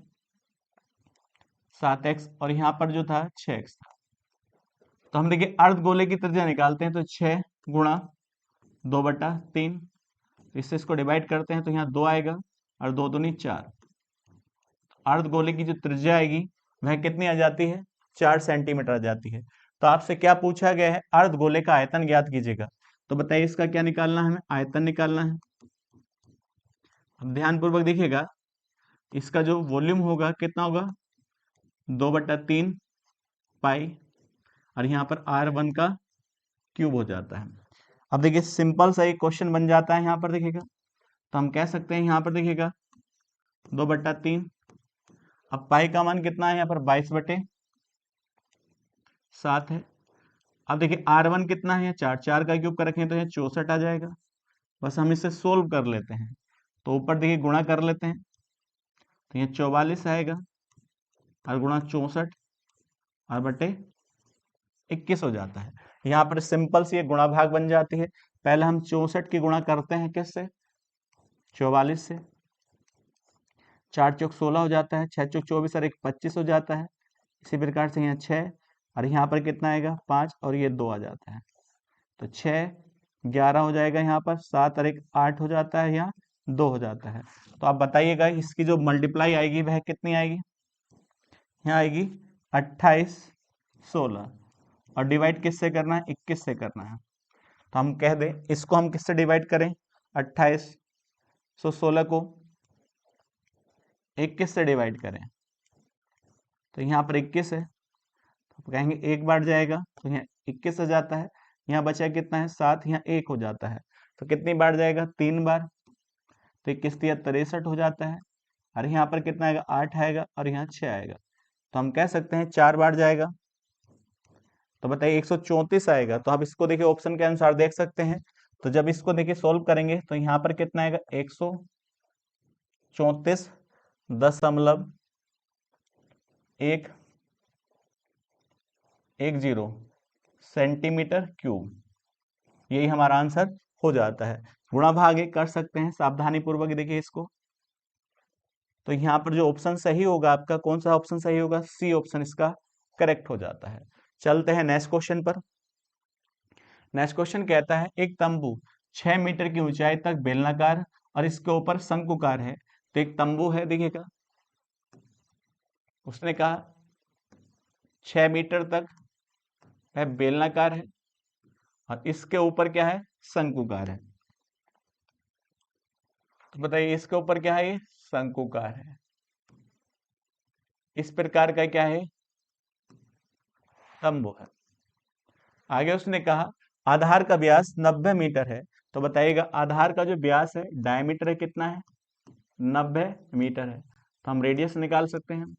7x, और यहाँ पर जो था 6x था। तो हम देखिए अर्धगोले की त्रिज्या निकालते हैं, तो 6 गुणा 2/3, इससे इसको डिवाइड करते हैं, तो यहाँ 2 आएगा, और 2 दूनी 4। अर्धगोले की जो त्रिज्या आएगी वह कितनी आ जाती है, 4 सेंटीमीटर आ जाती है। तो आपसे क्या पूछा गया है, अर्धगोले का आयतन ज्ञात कीजिएगा। तो बताइए इसका क्या निकालना है, हमें आयतन निकालना है। अब ध्यान पूर्वक देखिएगा, इसका जो वॉल्यूम होगा कितना होगा, 2/3 पाई, और यहाँ पर R1 का क्यूब हो जाता है। अब देखिए सिंपल सा एक क्वेश्चन बन जाता है यहाँ पर देखिएगा, तो हम कह सकते हैं यहाँ पर देखिएगा 2/3, अब पाई का मान कितना है यहाँ पर 22/7 है। अब देखिए R1 कितना है, 4, 4 का क्यूब कर रखें तो यहाँ 64 आ जाएगा। बस हम इसे सोल्व कर लेते हैं, तो ऊपर देखिए गुणा कर लेते हैं, तो यहाँ 44 आएगा, और गुणा 64 और बटे 21 हो जाता है। यहाँ पर सिंपल सी एक गुणा भाग बन जाती है। पहले हम 64 की गुणा करते हैं किससे, 44 से, 4 चौक 16 हो जाता है, 6 चौक 24 और 1 25 हो जाता है। इसी प्रकार से यहाँ 6, और यहाँ पर कितना आएगा 5, और ये 2 आ जाता है, तो 6 11 हो जाएगा, यहाँ पर 7 और 1 8 हो जाता है, यहाँ 2 हो जाता है। तो आप बताइएगा इसकी जो मल्टीप्लाई आएगी वह कितनी आएगी, यहाँ आएगी 28 16, और डिवाइड किससे करना है, 21 से करना है। तो हम कह दें इसको हम किससे डिवाइड करें, 2816 को 21 से डिवाइड करें, तो यहाँ पर 21 है, तो कहेंगे 1 बार जाएगा, तो यहाँ 21 हो जाता है, यहाँ बचा कितना है 7, यहाँ 1 हो जाता है, तो कितनी बार जाएगा, 3 बार, तो 21 तिया 63 हो जाता है, और यहाँ पर कितना आएगा 8 आएगा, और यहाँ 6 आएगा, तो हम कह सकते हैं 4 बार जाएगा। तो बताइए 134 आएगा। तो आप इसको देखिए ऑप्शन के अनुसार देख सकते हैं, तो जब इसको देखिए सोल्व करेंगे तो यहाँ पर कितना आएगा 134.110 सेंटीमीटर क्यूब, यही हमारा आंसर हो जाता है। गुणा भाग कर सकते हैं, सावधानी पूर्वक देखिए इसको। तो यहाँ पर जो ऑप्शन सही होगा आपका, कौन सा ऑप्शन सही होगा, सी ऑप्शन इसका करेक्ट हो जाता है। चलते हैं नेक्स्ट क्वेश्चन पर। नेक्स्ट क्वेश्चन कहता है एक तंबू 6 मीटर की ऊंचाई तक बेलनाकार और इसके ऊपर शंकुकार है। तो एक तंबू है देखिएगा, उसने कहा 6 मीटर तक वह बेलनाकार है और इसके ऊपर क्या है, शंकुकार है। तो बताइए इसके ऊपर क्या है, ये शंकुकार है। इस प्रकार का क्या है, तंबू है। आगे उसने कहा आधार का व्यास 90 मीटर है। तो बताइएगा आधार का जो व्यास है, डायमीटर है, कितना है, 90 मीटर है। तो हम रेडियस निकाल सकते हैं।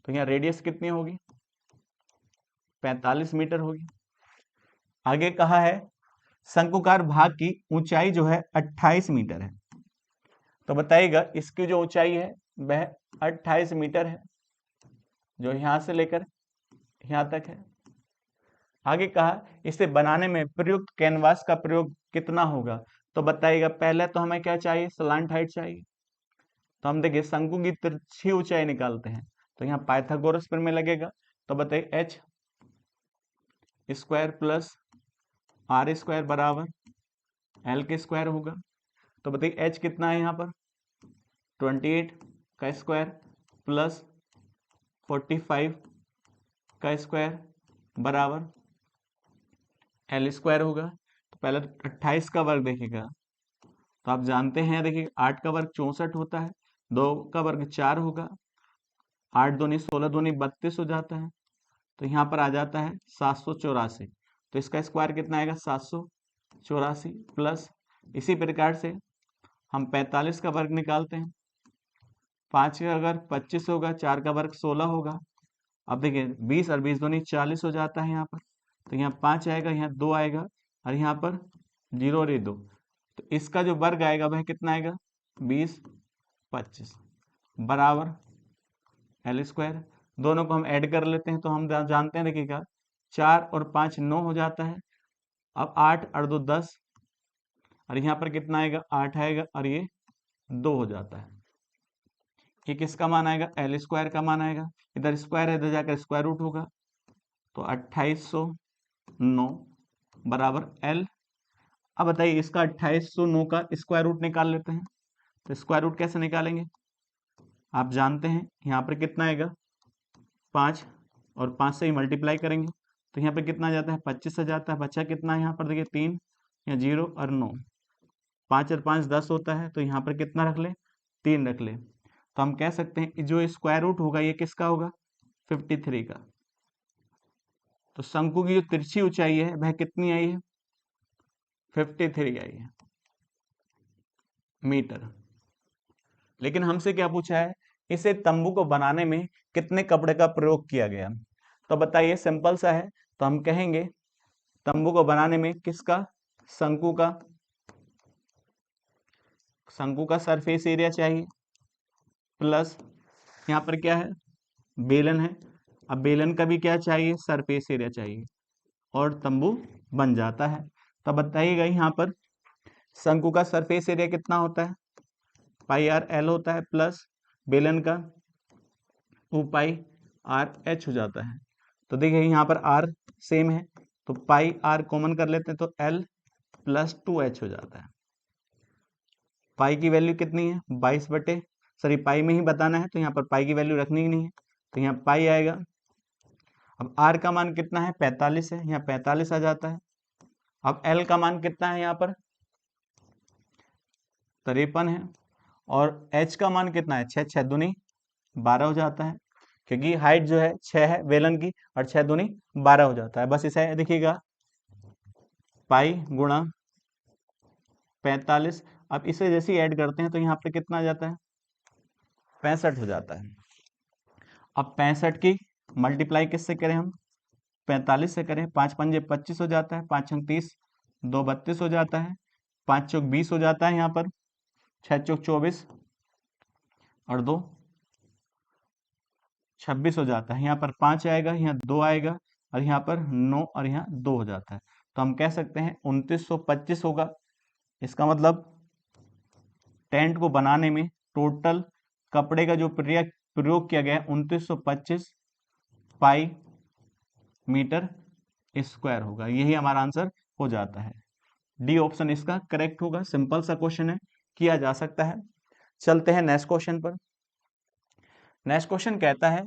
तो यहाँ रेडियस कितनी होगी, 45 मीटर होगी। आगे कहा है शंकुकार भाग की ऊंचाई जो है 28 मीटर है। तो बताइएगा इसकी जो ऊंचाई है वह 28 मीटर है, जो यहां से लेकर यहां तक है। आगे कहा इसे बनाने में प्रयुक्त कैनवास का प्रयोग कितना होगा। तो बताइएगा पहले तो हमें क्या चाहिए, स्लांट हाइट चाहिए। तो हम देखिए शंकु की तिरछी ऊंचाई निकालते हैं। तो यहाँ पाइथागोरस प्रमेय लगेगा। तो बताइए H square plus R square बराबर एल के स्क्वायर होगा। तो बताइए एच कितना है यहाँ पर, 28 का स्क्वायर प्लस 45 का स्क्वायर बराबर एल स्क्वायर होगा। तो पहले 28 का वर्ग देखिएगा। तो आप जानते हैं, देखिए 8 का वर्ग 64 होता है, 2 का वर्ग 4 होगा, 8 दूनी 16 दूनी 32 हो जाता है। तो यहाँ पर आ जाता है 784। तो इसका स्क्वायर कितना आएगा, 784 प्लस, इसी प्रकार से हम 45 का वर्ग निकालते हैं। 5 का वर्ग 25 होगा, 4 का वर्ग 16 होगा। अब देखिए 20 और 20 दूनी 40 हो जाता है यहाँ पर। तो यहाँ 5 आएगा, यहाँ 2 आएगा और यहाँ पर 0 और 2। तो इसका जो वर्ग आएगा वह कितना आएगा, 20 25 बराबर एल स्क्वायर। दोनों को हम ऐड कर लेते हैं। तो हम जानते हैं, देखिएगा 4 और 5 9 हो जाता है। अब 8 और 2 10 और यहाँ पर कितना आएगा, 8 आएगा और ये 2 हो जाता है। ये किसका मान आएगा, एल स्क्वायर का मान आएगा। इधर स्क्वायर है, इधर जाकर स्क्वायर रूट होगा। तो 2809 बराबर एल। अब बताइए इसका 2809 का स्क्वायर रूट निकाल लेते हैं। तो स्क्वायर रूट कैसे निकालेंगे, आप जानते हैं यहाँ पर कितना आएगा, 5 और 5 से ही मल्टीप्लाई करेंगे। तो यहाँ पे कितना आ जाता है, 25 आ जाता है। बच्चा कितना है यहाँ पर, देखिए 3, या 0 और 9, 5 और 5 10 होता है। तो यहाँ पर कितना रख ले, 3 रख ले। तो हम कह सकते हैं कि जो स्क्वायर रूट होगा ये किसका होगा, 53 का। तो शंकु की जो तिरछी ऊंचाई है वह कितनी आई है, 53 आई है मीटर। लेकिन हमसे क्या पूछा है, इसे तंबू को बनाने में कितने कपड़े का प्रयोग किया गया। तो बताइए सिंपल सा है। तो हम कहेंगे तंबू को बनाने में किसका, शंकु का सरफेस एरिया चाहिए, प्लस यहाँ पर क्या है, बेलन है। अब बेलन का भी क्या चाहिए, सरफेस एरिया चाहिए, और तंबू बन जाता है। तब बताइएगा यहाँ पर शंकु का सरफेस एरिया कितना होता है, पाई आर एल होता है, प्लस बेलन का 2 पाई आर एच हो जाता है। तो देखिए यहाँ पर आर सेम है, तो पाई आर कॉमन कर लेते हैं, तो एल प्लस 2h हो जाता है। पाई की वैल्यू कितनी है, 22 बटे, सॉरी पाई में ही बताना है, तो यहाँ पर पाई की वैल्यू रखनी ही नहीं है। तो यहाँ पाई आएगा। अब आर का मान कितना है, 45 है, यहाँ 45 आ जाता है। अब एल का मान कितना है, यहाँ पर 53 है। और एच का मान कितना है, 6 6 दूनी 12 हो जाता है, क्योंकि हाइट जो है 6 है बेलन की, और 6 दूनी 12 हो जाता है। बस इसे देखिएगा, पाई गुणा 45। अब इसे जैसे ही ऐड करते हैं तो यहाँ पे कितना आ जाता है, 65 हो जाता है। अब 65 की मल्टीप्लाई किससे करें हम, 45 से करें। 5 पंजे 25 हो जाता है, 5 छंग 30, 2 32 हो जाता है, 5 चौक 20 हो जाता है यहाँ पर, 6 चौक 24 और 2 26 हो जाता है। यहाँ पर 5 आएगा, यहाँ 2 आएगा, और यहाँ पर 9 और यहाँ 2 हो जाता है। तो हम कह सकते हैं 2925 होगा। इसका मतलब टेंट को बनाने में टोटल कपड़े का जो प्रयोग किया गया है 2925 पाई मीटर स्क्वायर होगा। यही हमारा आंसर हो जाता है। डी ऑप्शन इसका करेक्ट होगा। सिंपल सा क्वेश्चन है, किया जा सकता है। चलते हैं नेक्स्ट क्वेश्चन पर। नेक्स्ट क्वेश्चन कहता है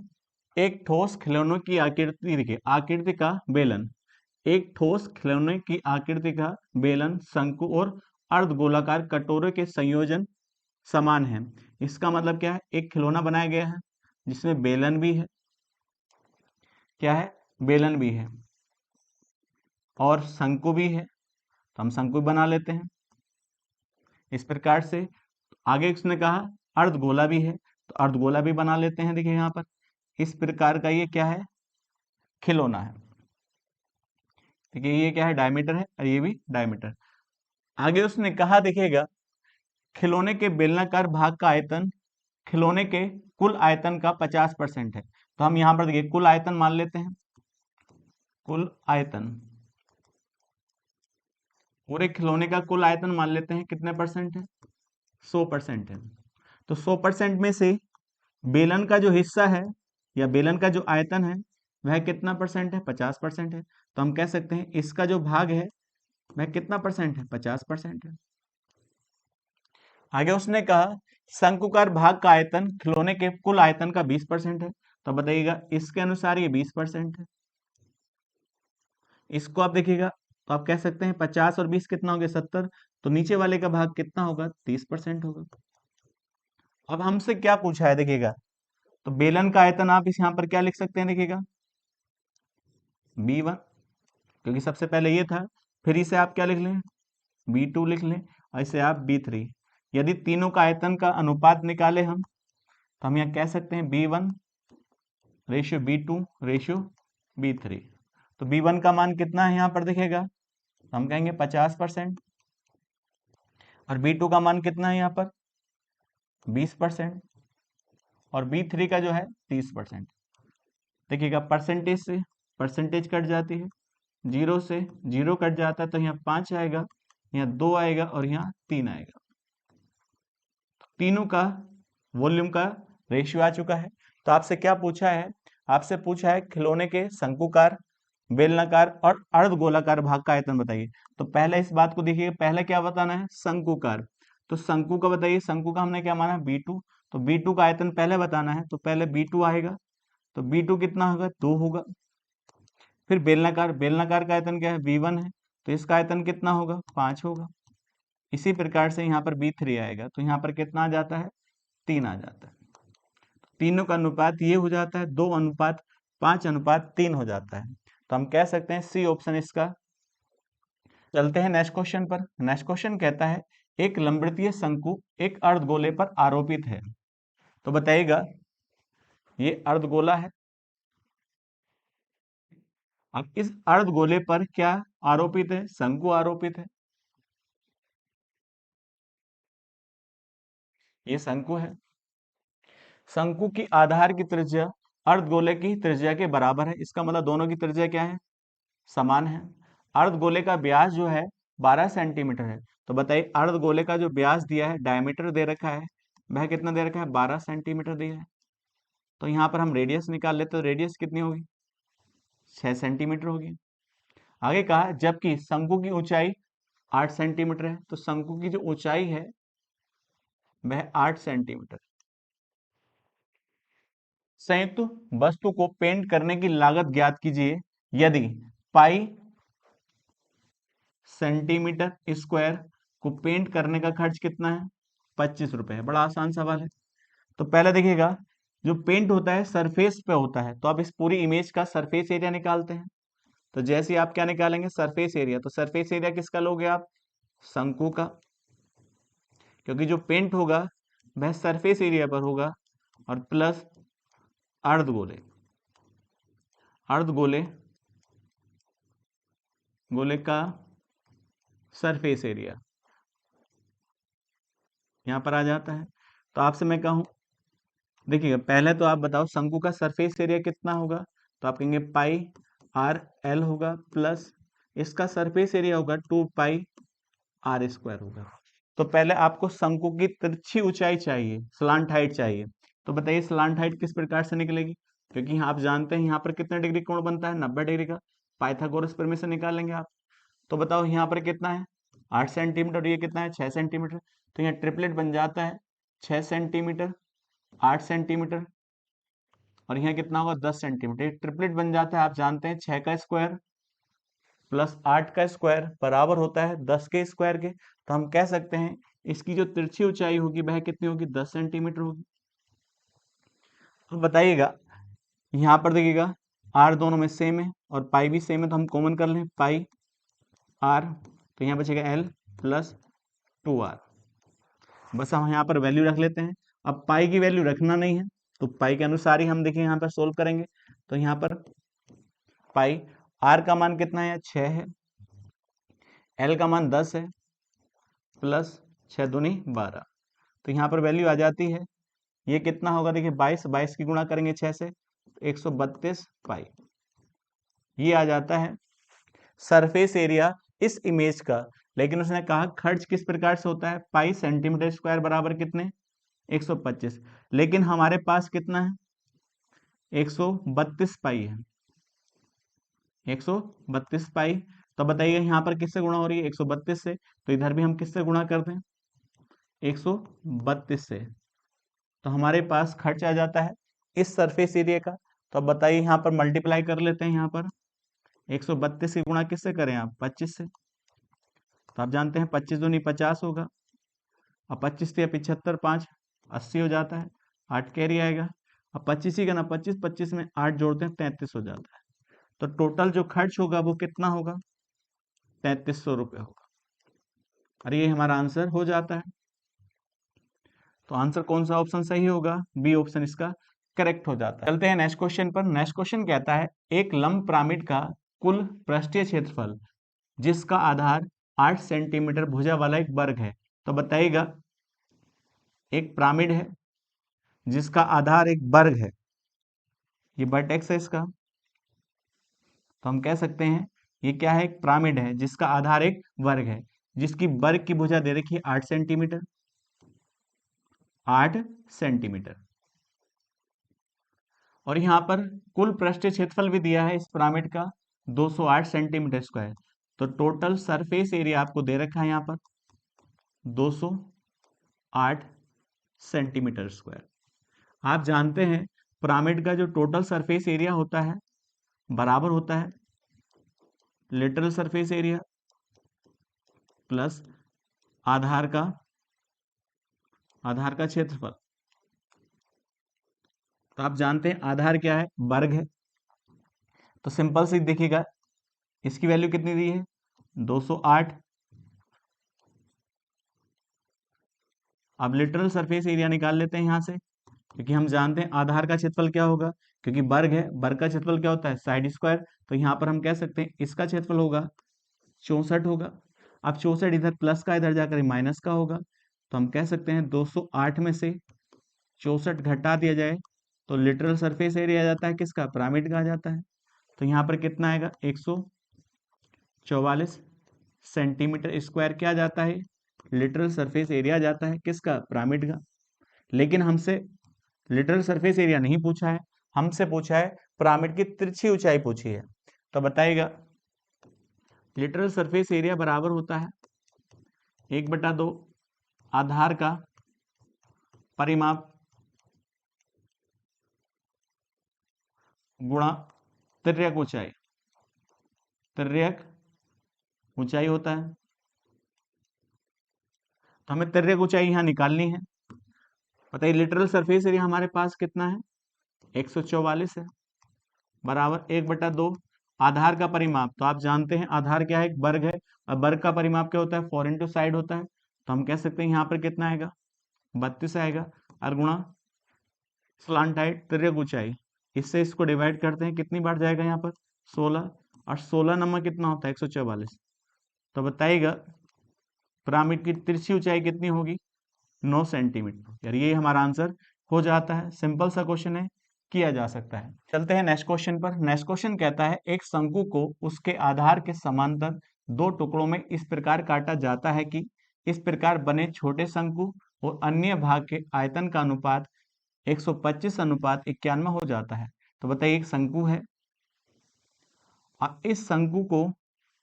एक ठोस खिलौने की आकृति देखिए, आकृति का बेलन, एक ठोस खिलौने की आकृति का बेलन शंकु और अर्धगोलाकार कटोरे के संयोजन समान है। इसका मतलब क्या है, एक खिलौना बनाया गया है जिसमें बेलन भी है, क्या है, बेलन भी है और शंकु भी है, तो हम शंकु बना लेते हैं इस प्रकार से। आगे उसने कहा अर्धगोला भी है, तो अर्धगोला भी बना लेते हैं, देखिए यहाँ पर इस प्रकार का ये क्या है, खिलौना है। देखिए ये क्या है, डायमीटर है और ये भी डायमीटर। आगे उसने कहा देखिएगा खिलौने के बेलनाकार भाग का आयतन खिलौने के कुल आयतन का 50% है। तो हम यहाँ पर देखिए कुल आयतन मान लेते हैं, कुल आयतन, पूरे खिलौने का कुल आयतन मान लेते हैं, कितने परसेंट है, 100% है। तो 100% में से बेलन का जो हिस्सा है या बेलन का जो आयतन है वह कितना परसेंट है, 50% है। तो हम कह सकते हैं इसका जो भाग है वह कितना परसेंट है, 50% है। आगे उसने कहा शंकुकार भाग का आयतन खिलौने के कुल आयतन का 20% है। तो बताइएगा इसके अनुसार ये 20% है। इसको आप देखिएगा तो आप कह सकते हैं 50 और 20 कितना हो गया, 70। तो नीचे वाले का भाग कितना होगा, 30% होगा। अब हमसे क्या पूछा है देखिएगा, तो बेलन का आयतन आप इस यहाँ पर क्या लिख सकते हैं, देखिएगा B1, क्योंकि सबसे पहले ये था, फिर इसे आप क्या लिख लें, B2 लिख लें और इसे आप B3। यदि तीनों का आयतन का अनुपात निकाले हम, तो हम यहाँ कह सकते हैं B1 ratio B2 ratio B3। तो B1 का मान कितना है यहाँ पर देखिएगा, तो हम कहेंगे 50% और B2 का मान कितना है यहाँ पर 20% और B3 का जो है 30%। देखिएगा परसेंटेज से परसेंटेज कट जाती है, 0 से 0 कट जाता है, तो यहाँ 5 आएगा, यहाँ 2 आएगा और यहाँ 3 आएगा। तीनों का वॉल्यूम का रेशियो आ चुका है। तो आपसे क्या पूछा है, आपसे पूछा है खिलौने के शंकुकार, बेलनाकार और अर्धगोलाकार भाग का आयतन बताइए। तो पहले इस बात को देखिए, पहले क्या बताना है, शंकुकार। तो शंकु का बताइए, शंकु का हमने क्या माना, B2। तो B2 का आयतन पहले बताना है, तो पहले B2 आएगा, तो B2 कितना होगा, 2 होगा। फिर बेलनाकार, बेलनाकार का आयतन क्या है, B1 है, तो इसका आयतन कितना होगा, 5 होगा। इसी प्रकार से यहाँ पर B3 आएगा, तो यहाँ पर कितना आ जाता है, 3 आ जाता है। तीनों का अनुपात ये हो जाता है 2:5:3 हो जाता है। तो हम कह सकते हैं सी ऑप्शन इसका। चलते हैं नेक्स्ट क्वेश्चन पर। नेक्स्ट क्वेश्चन कहता है एक लंबवृत्तीय शंकु एक अर्धगोले पर आरोपित है। तो बताइएगा ये अर्धगोला है, अब इस अर्धगोले पर क्या आरोपित है, शंकु आरोपित है, ये शंकु है। शंकु की आधार की त्रिज्या अर्धगोले की त्रिज्या के बराबर है, इसका मतलब दोनों की त्रिज्या क्या है, समान है। अर्धगोले का व्यास जो है 12 सेंटीमीटर है। तो बताइए अर्धगोले का जो व्यास दिया है, डायमीटर दे रखा है, वह कितना दे रखा है, 12 सेंटीमीटर दिया है। तो यहाँ पर हम रेडियस निकाल लेते, तो रेडियस कितनी होगी, 6 सेंटीमीटर होगी। आगे कहा जबकि शंकु की ऊंचाई 8 सेंटीमीटर है, तो शंकु की जो ऊंचाई है वह 8 सेंटीमीटर। संयुक्त वस्तु को पेंट करने की लागत ज्ञात कीजिए यदि पाई सेंटीमीटर स्क्वायर को पेंट करने का खर्च कितना है, 25 रुपए है। बड़ा आसान सवाल है। तो पहले देखिएगा जो पेंट होता है सरफेस पे होता है, तो आप इस पूरी इमेज का सरफेस एरिया निकालते हैं। तो जैसे ही आप क्या निकालेंगे, सरफेस एरिया, तो सरफेस एरिया किसका लोगे आप, शंकु का, क्योंकि जो पेंट होगा वह सरफेस एरिया पर होगा और प्लस अर्धगोले, अर्धगोले गोले का सरफेस एरिया यहां पर आ जाता है। तो आपसे मैं कहूं, देखिएगा पहले तो आप बताओ शंकु का सरफेस एरिया कितना होगा, तो आप कहेंगे पाई आर एल होगा प्लस इसका सरफेस एरिया होगा 2 पाई r² होगा। तो पहले आपको शंकु की तिरछी ऊंचाई चाहिए, स्लांट हाइट चाहिए। तो बताइए स्लांट हाइट किस प्रकार से निकलेगी, क्योंकि आप जानते हैं यहाँ पर कितने डिग्री कोण बनता है, 90 डिग्री का। पाइथागोरस प्रमेय से निकालेंगे आप। तो बताओ यहाँ पर कितना है, 8 सेंटीमीटर और ये कितना है, 6 सेंटीमीटर। तो यहाँ ट्रिपलेट बन जाता है 6 सेंटीमीटर 8 सेंटीमीटर और यहाँ कितना होगा 10 सेंटीमीटर। ट्रिपलेट बन जाता है, आप जानते हैं 6 का स्क्वायर प्लस 8 का स्क्वायर बराबर होता है 10 के स्क्वायर के। तो हम कह सकते हैं इसकी जो तिरछी ऊंचाई होगी वह कितनी होगी 10 सेंटीमीटर होगी। अब बताइएगा यहाँ पर देखिएगा आर दोनों में सेम है और पाई भी सेम है, तो हम कॉमन कर लें पाई आर, तो यहाँ बचेगा एल प्लस 2r। बस हम यहाँ पर वैल्यू रख लेते हैं। अब पाई की वैल्यू रखना नहीं है तो पाई के अनुसार ही हम देखिए यहाँ पर सोल्व करेंगे। तो यहाँ पर पाई आर का मान कितना है 6 है, एल का मान 10 है प्लस 6 दूनी 12, तो यहाँ पर वैल्यू आ जाती है ये कितना होगा देखिए 22 की गुणा करेंगे 6 से 132 पाई। ये आ जाता है सरफेस एरिया इस इमेज का। लेकिन उसने कहा खर्च किस प्रकार से होता है, पाई सेंटीमीटर स्क्वायर बराबर कितने 125, लेकिन हमारे पास कितना है 132 पाई है, 132 पाई। तो बताइए यहाँ पर किससे गुणा हो रही है 132 से, तो इधर भी हम किससे गुणा कर दें 132 से, तो हमारे पास खर्च आ जाता है इस सरफेस एरिया का। तो अब बताइए यहाँ पर मल्टीप्लाई कर लेते हैं, यहाँ पर 132 की गुणा किससे करें आप 25 से, तो आप जानते हैं 25 दूनी 50 होगा, अब 25 से 75 5 80 हो जाता है, 8 कैरी आएगा। अब 25 ही का ना 25 में 8 जोड़ते हैं 33 हो जाता है। तो टोटल जो खर्च होगा वो कितना होगा 3300 रुपये होगा। और ये हमारा आंसर हो जाता है। तो आंसर कौन सा ऑप्शन सही होगा, बी ऑप्शन इसका करेक्ट हो जाता है। चलते हैं नेक्स्ट क्वेश्चन पर। नेक्स्ट क्वेश्चन कहता है एक लंब पिरामिड का कुल पृष्ठीय क्षेत्रफल जिसका आधार 8 सेंटीमीटर भुजा वाला एक वर्ग है। तो बताइएगा एक पिरामिड है जिसका आधार एक वर्ग है, ये वर्टेक्स है इसका, तो हम कह सकते हैं ये क्या है एक पिरामिड है जिसका आधार एक वर्ग है, जिसकी वर्ग की भुजा दे रखी है 8 सेंटीमीटर, 8 सेंटीमीटर। और यहाँ पर कुल पृष्ठीय क्षेत्रफल भी दिया है इस पिरामिड का 208 सेंटीमीटर स्क्वायर। तो टोटल सरफेस एरिया आपको दे रखा है यहाँ पर 208 सेंटीमीटर स्क्वायर। आप जानते हैं पिरामिड का जो टोटल सरफेस एरिया होता है बराबर होता है लेटरल सरफेस एरिया प्लस आधार का क्षेत्रफल। तो आप जानते हैं आधार क्या है वर्ग है, तो सिंपल से देखिएगा इसकी वैल्यू कितनी दी है 208। अब लिटरल सरफेस एरिया निकाल लेते हैं यहाँ से, क्योंकि हम जानते हैं आधार का क्षेत्रफल क्या होगा, क्योंकि वर्ग है, वर्ग का क्षेत्रफल क्या होता है साइड स्क्वायर। तो यहाँ पर हम कह सकते हैं इसका क्षेत्रफल होगा 64 होगा। अब 64 इधर प्लस का इधर जाकर माइनस का होगा, तो हम कह सकते हैं 208 में से 64 घटा दिया जाए तो लिटरल सरफेस एरिया आ जाता है किसका पिरामिड का आ जाता है। तो यहाँ पर कितना आएगा 144 सेंटीमीटर स्क्वायर क्या जाता है लिटरल सरफेस एरिया जाता है किसका पिरामिड का। लेकिन हमसे लिटरल सरफेस एरिया नहीं पूछा है, हमसे पूछा है पिरामिड की तिरछी ऊंचाई पूछी है। तो बताइएगा लिटरल सरफेस एरिया बराबर होता है 1/2 आधार का परिमाप गुणा तिर्यक ऊंचाई, तिर्यक ऊंचाई होता है। तो हमें तिर्यक ऊंचाई यहाँ निकालनी है। बताइए लिटरल सरफेस एरिया हमारे पास कितना है 144 है बराबर 1/2 आधार का परिमाप। तो आप जानते हैं आधार क्या है एक वर्ग है, और वर्ग का परिमाप क्या होता है 4 इंटू साइड होता है। तो हम कह सकते हैं यहाँ पर कितना आएगा 32 आएगा, और गुणा स्लांट हाइट तिर्यक ऊंचाई, इससे इसको डिवाइड करते हैं कितनी बार जाएगा यहाँ पर 16, और 16 नंबर कितना होता है 144। तो बताइएगा पिरामिड की तिरछी ऊंचाई कितनी होगी 9 सेंटीमीटर। यार ये हमारा आंसर हो जाता है, सिंपल सा क्वेश्चन है, किया जा सकता है। चलते हैं नेक्स्ट क्वेश्चन पर। नेक्स्ट क्वेश्चन कहता है एक शंकु को उसके आधार के समांतर दो टुकड़ों में इस प्रकार काटा जाता है कि इस प्रकार बने छोटे शंकु और अन्य भाग के आयतन का अनुपात 125:91 हो जाता है। तो बताइए एक शंकु है, इस शंकु को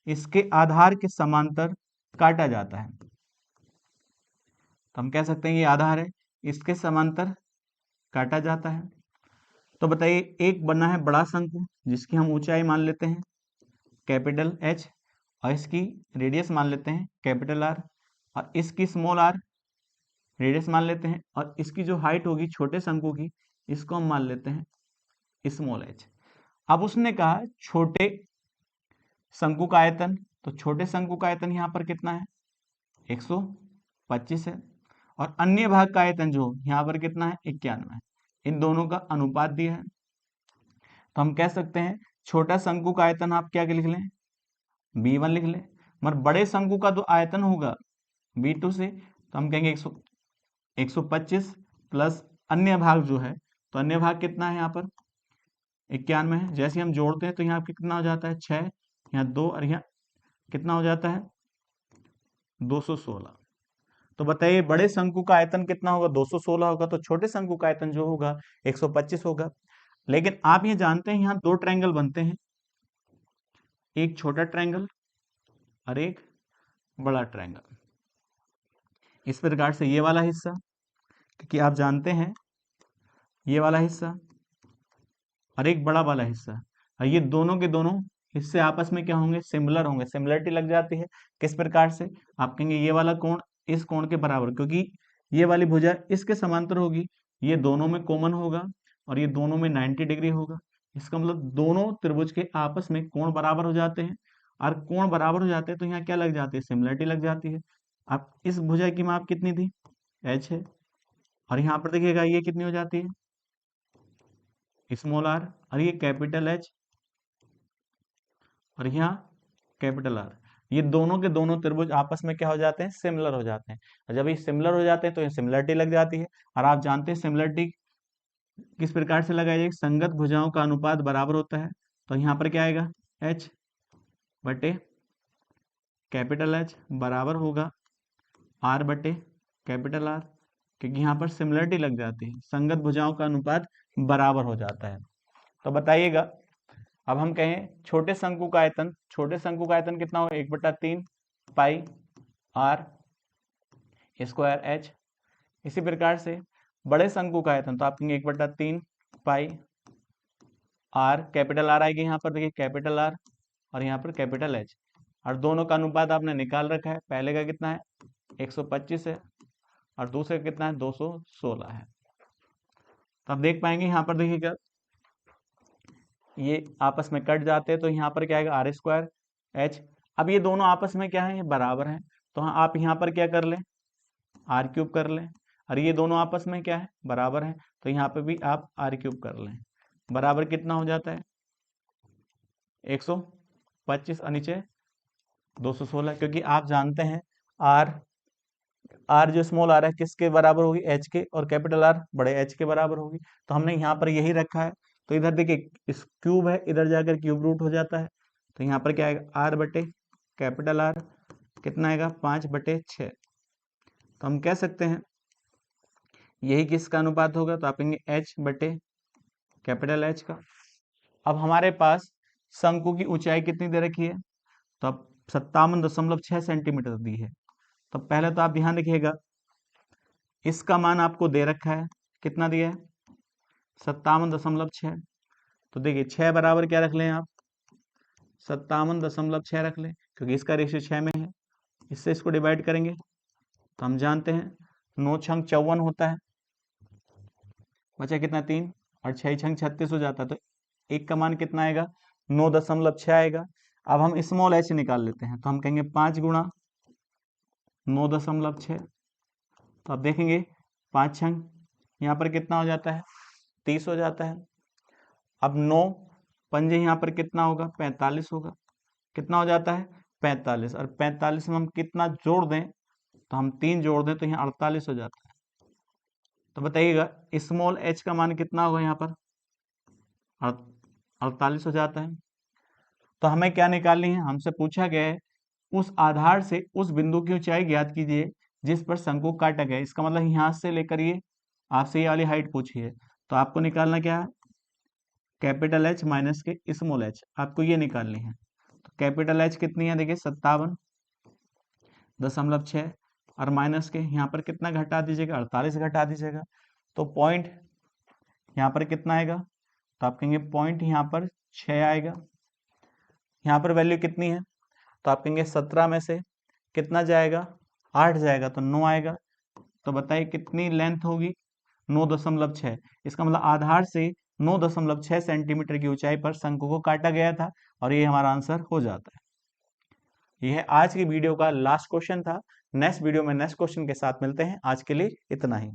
इसके आधार के समांतर काटा जाता है। तो हम कह सकते हैं ये आधार है, इसके समांतर काटा जाता है। तो बताइए, एक बना है बड़ा शंकु जिसकी हम ऊंचाई मान लेते हैं कैपिटल एच, और इसकी रेडियस मान लेते हैं कैपिटल आर, और इसकी स्मॉल आर रेडियस मान लेते हैं, और इसकी जो हाइट होगी छोटे शंकु की, इसको हम मान लेते हैं स्मॉल एच। अब उसने कहा छोटे शंकु का आयतन, तो छोटे शंकु का आयतन यहाँ पर कितना है 125 है, और अन्य भाग का आयतन जो यहाँ पर कितना है 91 है। इन दोनों का अनुपात दिया है, तो हम कह सकते हैं छोटा शंकु का आयतन आप क्या लिख लें B1 लिख लें, मगर बड़े शंकु का जो आयतन होगा B2 से, तो हम कहेंगे 125 प्लस अन्य भाग जो है, तो अन्य भाग कितना है यहाँ पर 91 है। जैसे हम जोड़ते हैं तो यहाँ कितना हो जाता है 6, यहाँ 2, और यहाँ कितना हो जाता है 216। तो बताइए बड़े शंकु का आयतन कितना होगा 216 होगा, तो छोटे शंकु का आयतन जो होगा 125 होगा। लेकिन आप ये जानते हैं यहाँ दो ट्रायंगल बनते हैं, एक छोटा ट्रायंगल और एक बड़ा ट्रायंगल। इस प्रकार से ये वाला हिस्सा, क्योंकि आप जानते हैं ये वाला हिस्सा और एक बड़ा वाला हिस्सा, और ये दोनों के दोनों हिस्से आपस में क्या होंगे सिमिलर होंगे, सिमिलरिटी लग जाती है। किस प्रकार से, आप कहेंगे ये वाला कोण इस कोण के बराबर, क्योंकि ये वाली भुजा इसके समांतर होगी, ये दोनों में कॉमन होगा, और ये दोनों में 90 डिग्री होगा। इसका मतलब दोनों त्रिभुज के आपस में कोण बराबर हो जाते हैं, और कोण बराबर हो जाते हैं तो यहाँ क्या लग जाती है सिमिलरिटी लग जाती है। अब इस भुजा की माप कितनी थी h है, और यहाँ पर देखिएगा ये कितनी हो जाती है स्मॉल आर, और ये कैपिटल एच, और यहाँ कैपिटल आर। ये दोनों के दोनों त्रिभुज आपस में क्या हो जाते हैं सिमिलर हो जाते हैं, और जब ये सिमिलर हो जाते हैं तो ये सिमिलरिटी लग जाती है। और आप जानते हैं सिमिलरिटी किस प्रकार से लगाई जाएगी, संगत भुजाओं का अनुपात बराबर होता है। तो यहाँ पर क्या आएगा h बटे कैपिटल H बराबर होगा R बटे कैपिटल R, क्योंकि यहाँ पर सिमिलरिटी लग जाती है, संगत भुजाओं का अनुपात बराबर हो जाता है। तो बताइएगा, अब हम कहें छोटे शंकु का आयतन, छोटे शंकु का आयतन कितना होगा 1/3 पाई आर स्क्वायर एच। इसी प्रकार से बड़े शंकु का आयतन, तो आप कहेंगे 1/3 पाई आर, कैपिटल आर आएगी यहाँ पर, देखिए कैपिटल आर, और यहाँ पर कैपिटल एच, और दोनों का अनुपात आपने निकाल रखा है। पहले का कितना है 125 है, और दूसरे का कितना है 216 है। तो आप देख पाएंगे यहाँ पर देखिएगा ये आपस में कट जाते हैं, तो यहाँ पर क्या आएगा आर स्क्वायर एच। अब ये दोनों आपस में क्या है ये बराबर हैं, तो हाँ आप यहाँ पर क्या कर लें आर क्यूब कर लें, और ये दोनों आपस में क्या है बराबर हैं, तो यहाँ पे भी आप आर क्यूब कर लें। बराबर कितना हो जाता है 125 और नीचे 216, क्योंकि आप जानते हैं आर जो स्मॉल आर है किसके बराबर होगी एच के, और कैपिटल आर बड़े एच के बराबर होगी। तो हमने यहाँ पर यही रखा है, तो इधर देखिए इस क्यूब है, इधर जाकर क्यूब रूट हो जाता है, तो यहाँ पर क्या आएगा आर बटे कैपिटल आर कितना आएगा 5/6। तो हम कह सकते हैं यही किसका अनुपात होगा, तो आप कहेंगे एच बटे कैपिटल एच का। अब हमारे पास शंकु की ऊंचाई कितनी दे रखी है, तो अब 57.6 सेंटीमीटर दी है। तो पहले तो आप ध्यान रखिएगा इसका मान आपको दे रखा है, कितना दिया है 57.6। तो देखिए 6 बराबर क्या रख लें आप 57.6 रख लें, क्योंकि इसका रेशियो 6 में है। इससे इसको डिवाइड करेंगे तो हम जानते हैं 9 छंग 54 होता है, बचा कितना 3, और 6 छंग 36 हो जाता है, तो एक का मान कितना आएगा 9.6 आएगा। अब हम स्मॉल एच निकाल लेते हैं, तो हम कहेंगे 5 गुणा 9.6, तो आप देखेंगे 5 छंग यहाँ पर कितना हो जाता है 30 हो जाता है। अब 9 पंजे यहाँ पर कितना होगा 45 होगा, कितना हो जाता है 45, और 45 में हम कितना जोड़ दें, तो हम 3 जोड़ दें तो यहाँ 48 हो जाता है। तो बताइएगा स्मॉल एच का मान कितना होगा यहाँ पर 48 हो जाता है। तो हमें क्या निकालनी है, हमसे पूछा गया है उस आधार से उस बिंदु की ऊंचाई ज्ञात कीजिए जिस पर शंकु काटा गया। इसका मतलब यहाँ से लेकर ये आपसे ये वाली हाइट पूछी है, तो आपको निकालना क्या है कैपिटल एच माइनस के स्मॉल एच, आपको ये निकालनी है। तो कैपिटल एच कितनी है देखिए 57.6, और माइनस के यहाँ पर कितना घटा दीजिएगा 48 घटा दीजिएगा, तो पॉइंट यहाँ पर कितना आएगा तो आप कहेंगे पॉइंट यहाँ पर 6 आएगा। यहाँ पर वैल्यू कितनी है, तो आप कहेंगे 17 में से कितना जाएगा, 8 जाएगा, तो 9 आएगा। तो बताइए कितनी लेंथ होगी, 9.6। इसका मतलब आधार से 9.6 सेंटीमीटर की ऊंचाई पर शंकु को काटा गया था, और ये हमारा आंसर हो जाता है। यह आज की वीडियो का लास्ट क्वेश्चन था। नेक्स्ट वीडियो में नेक्स्ट क्वेश्चन के साथ मिलते हैं। आज के लिए इतना ही।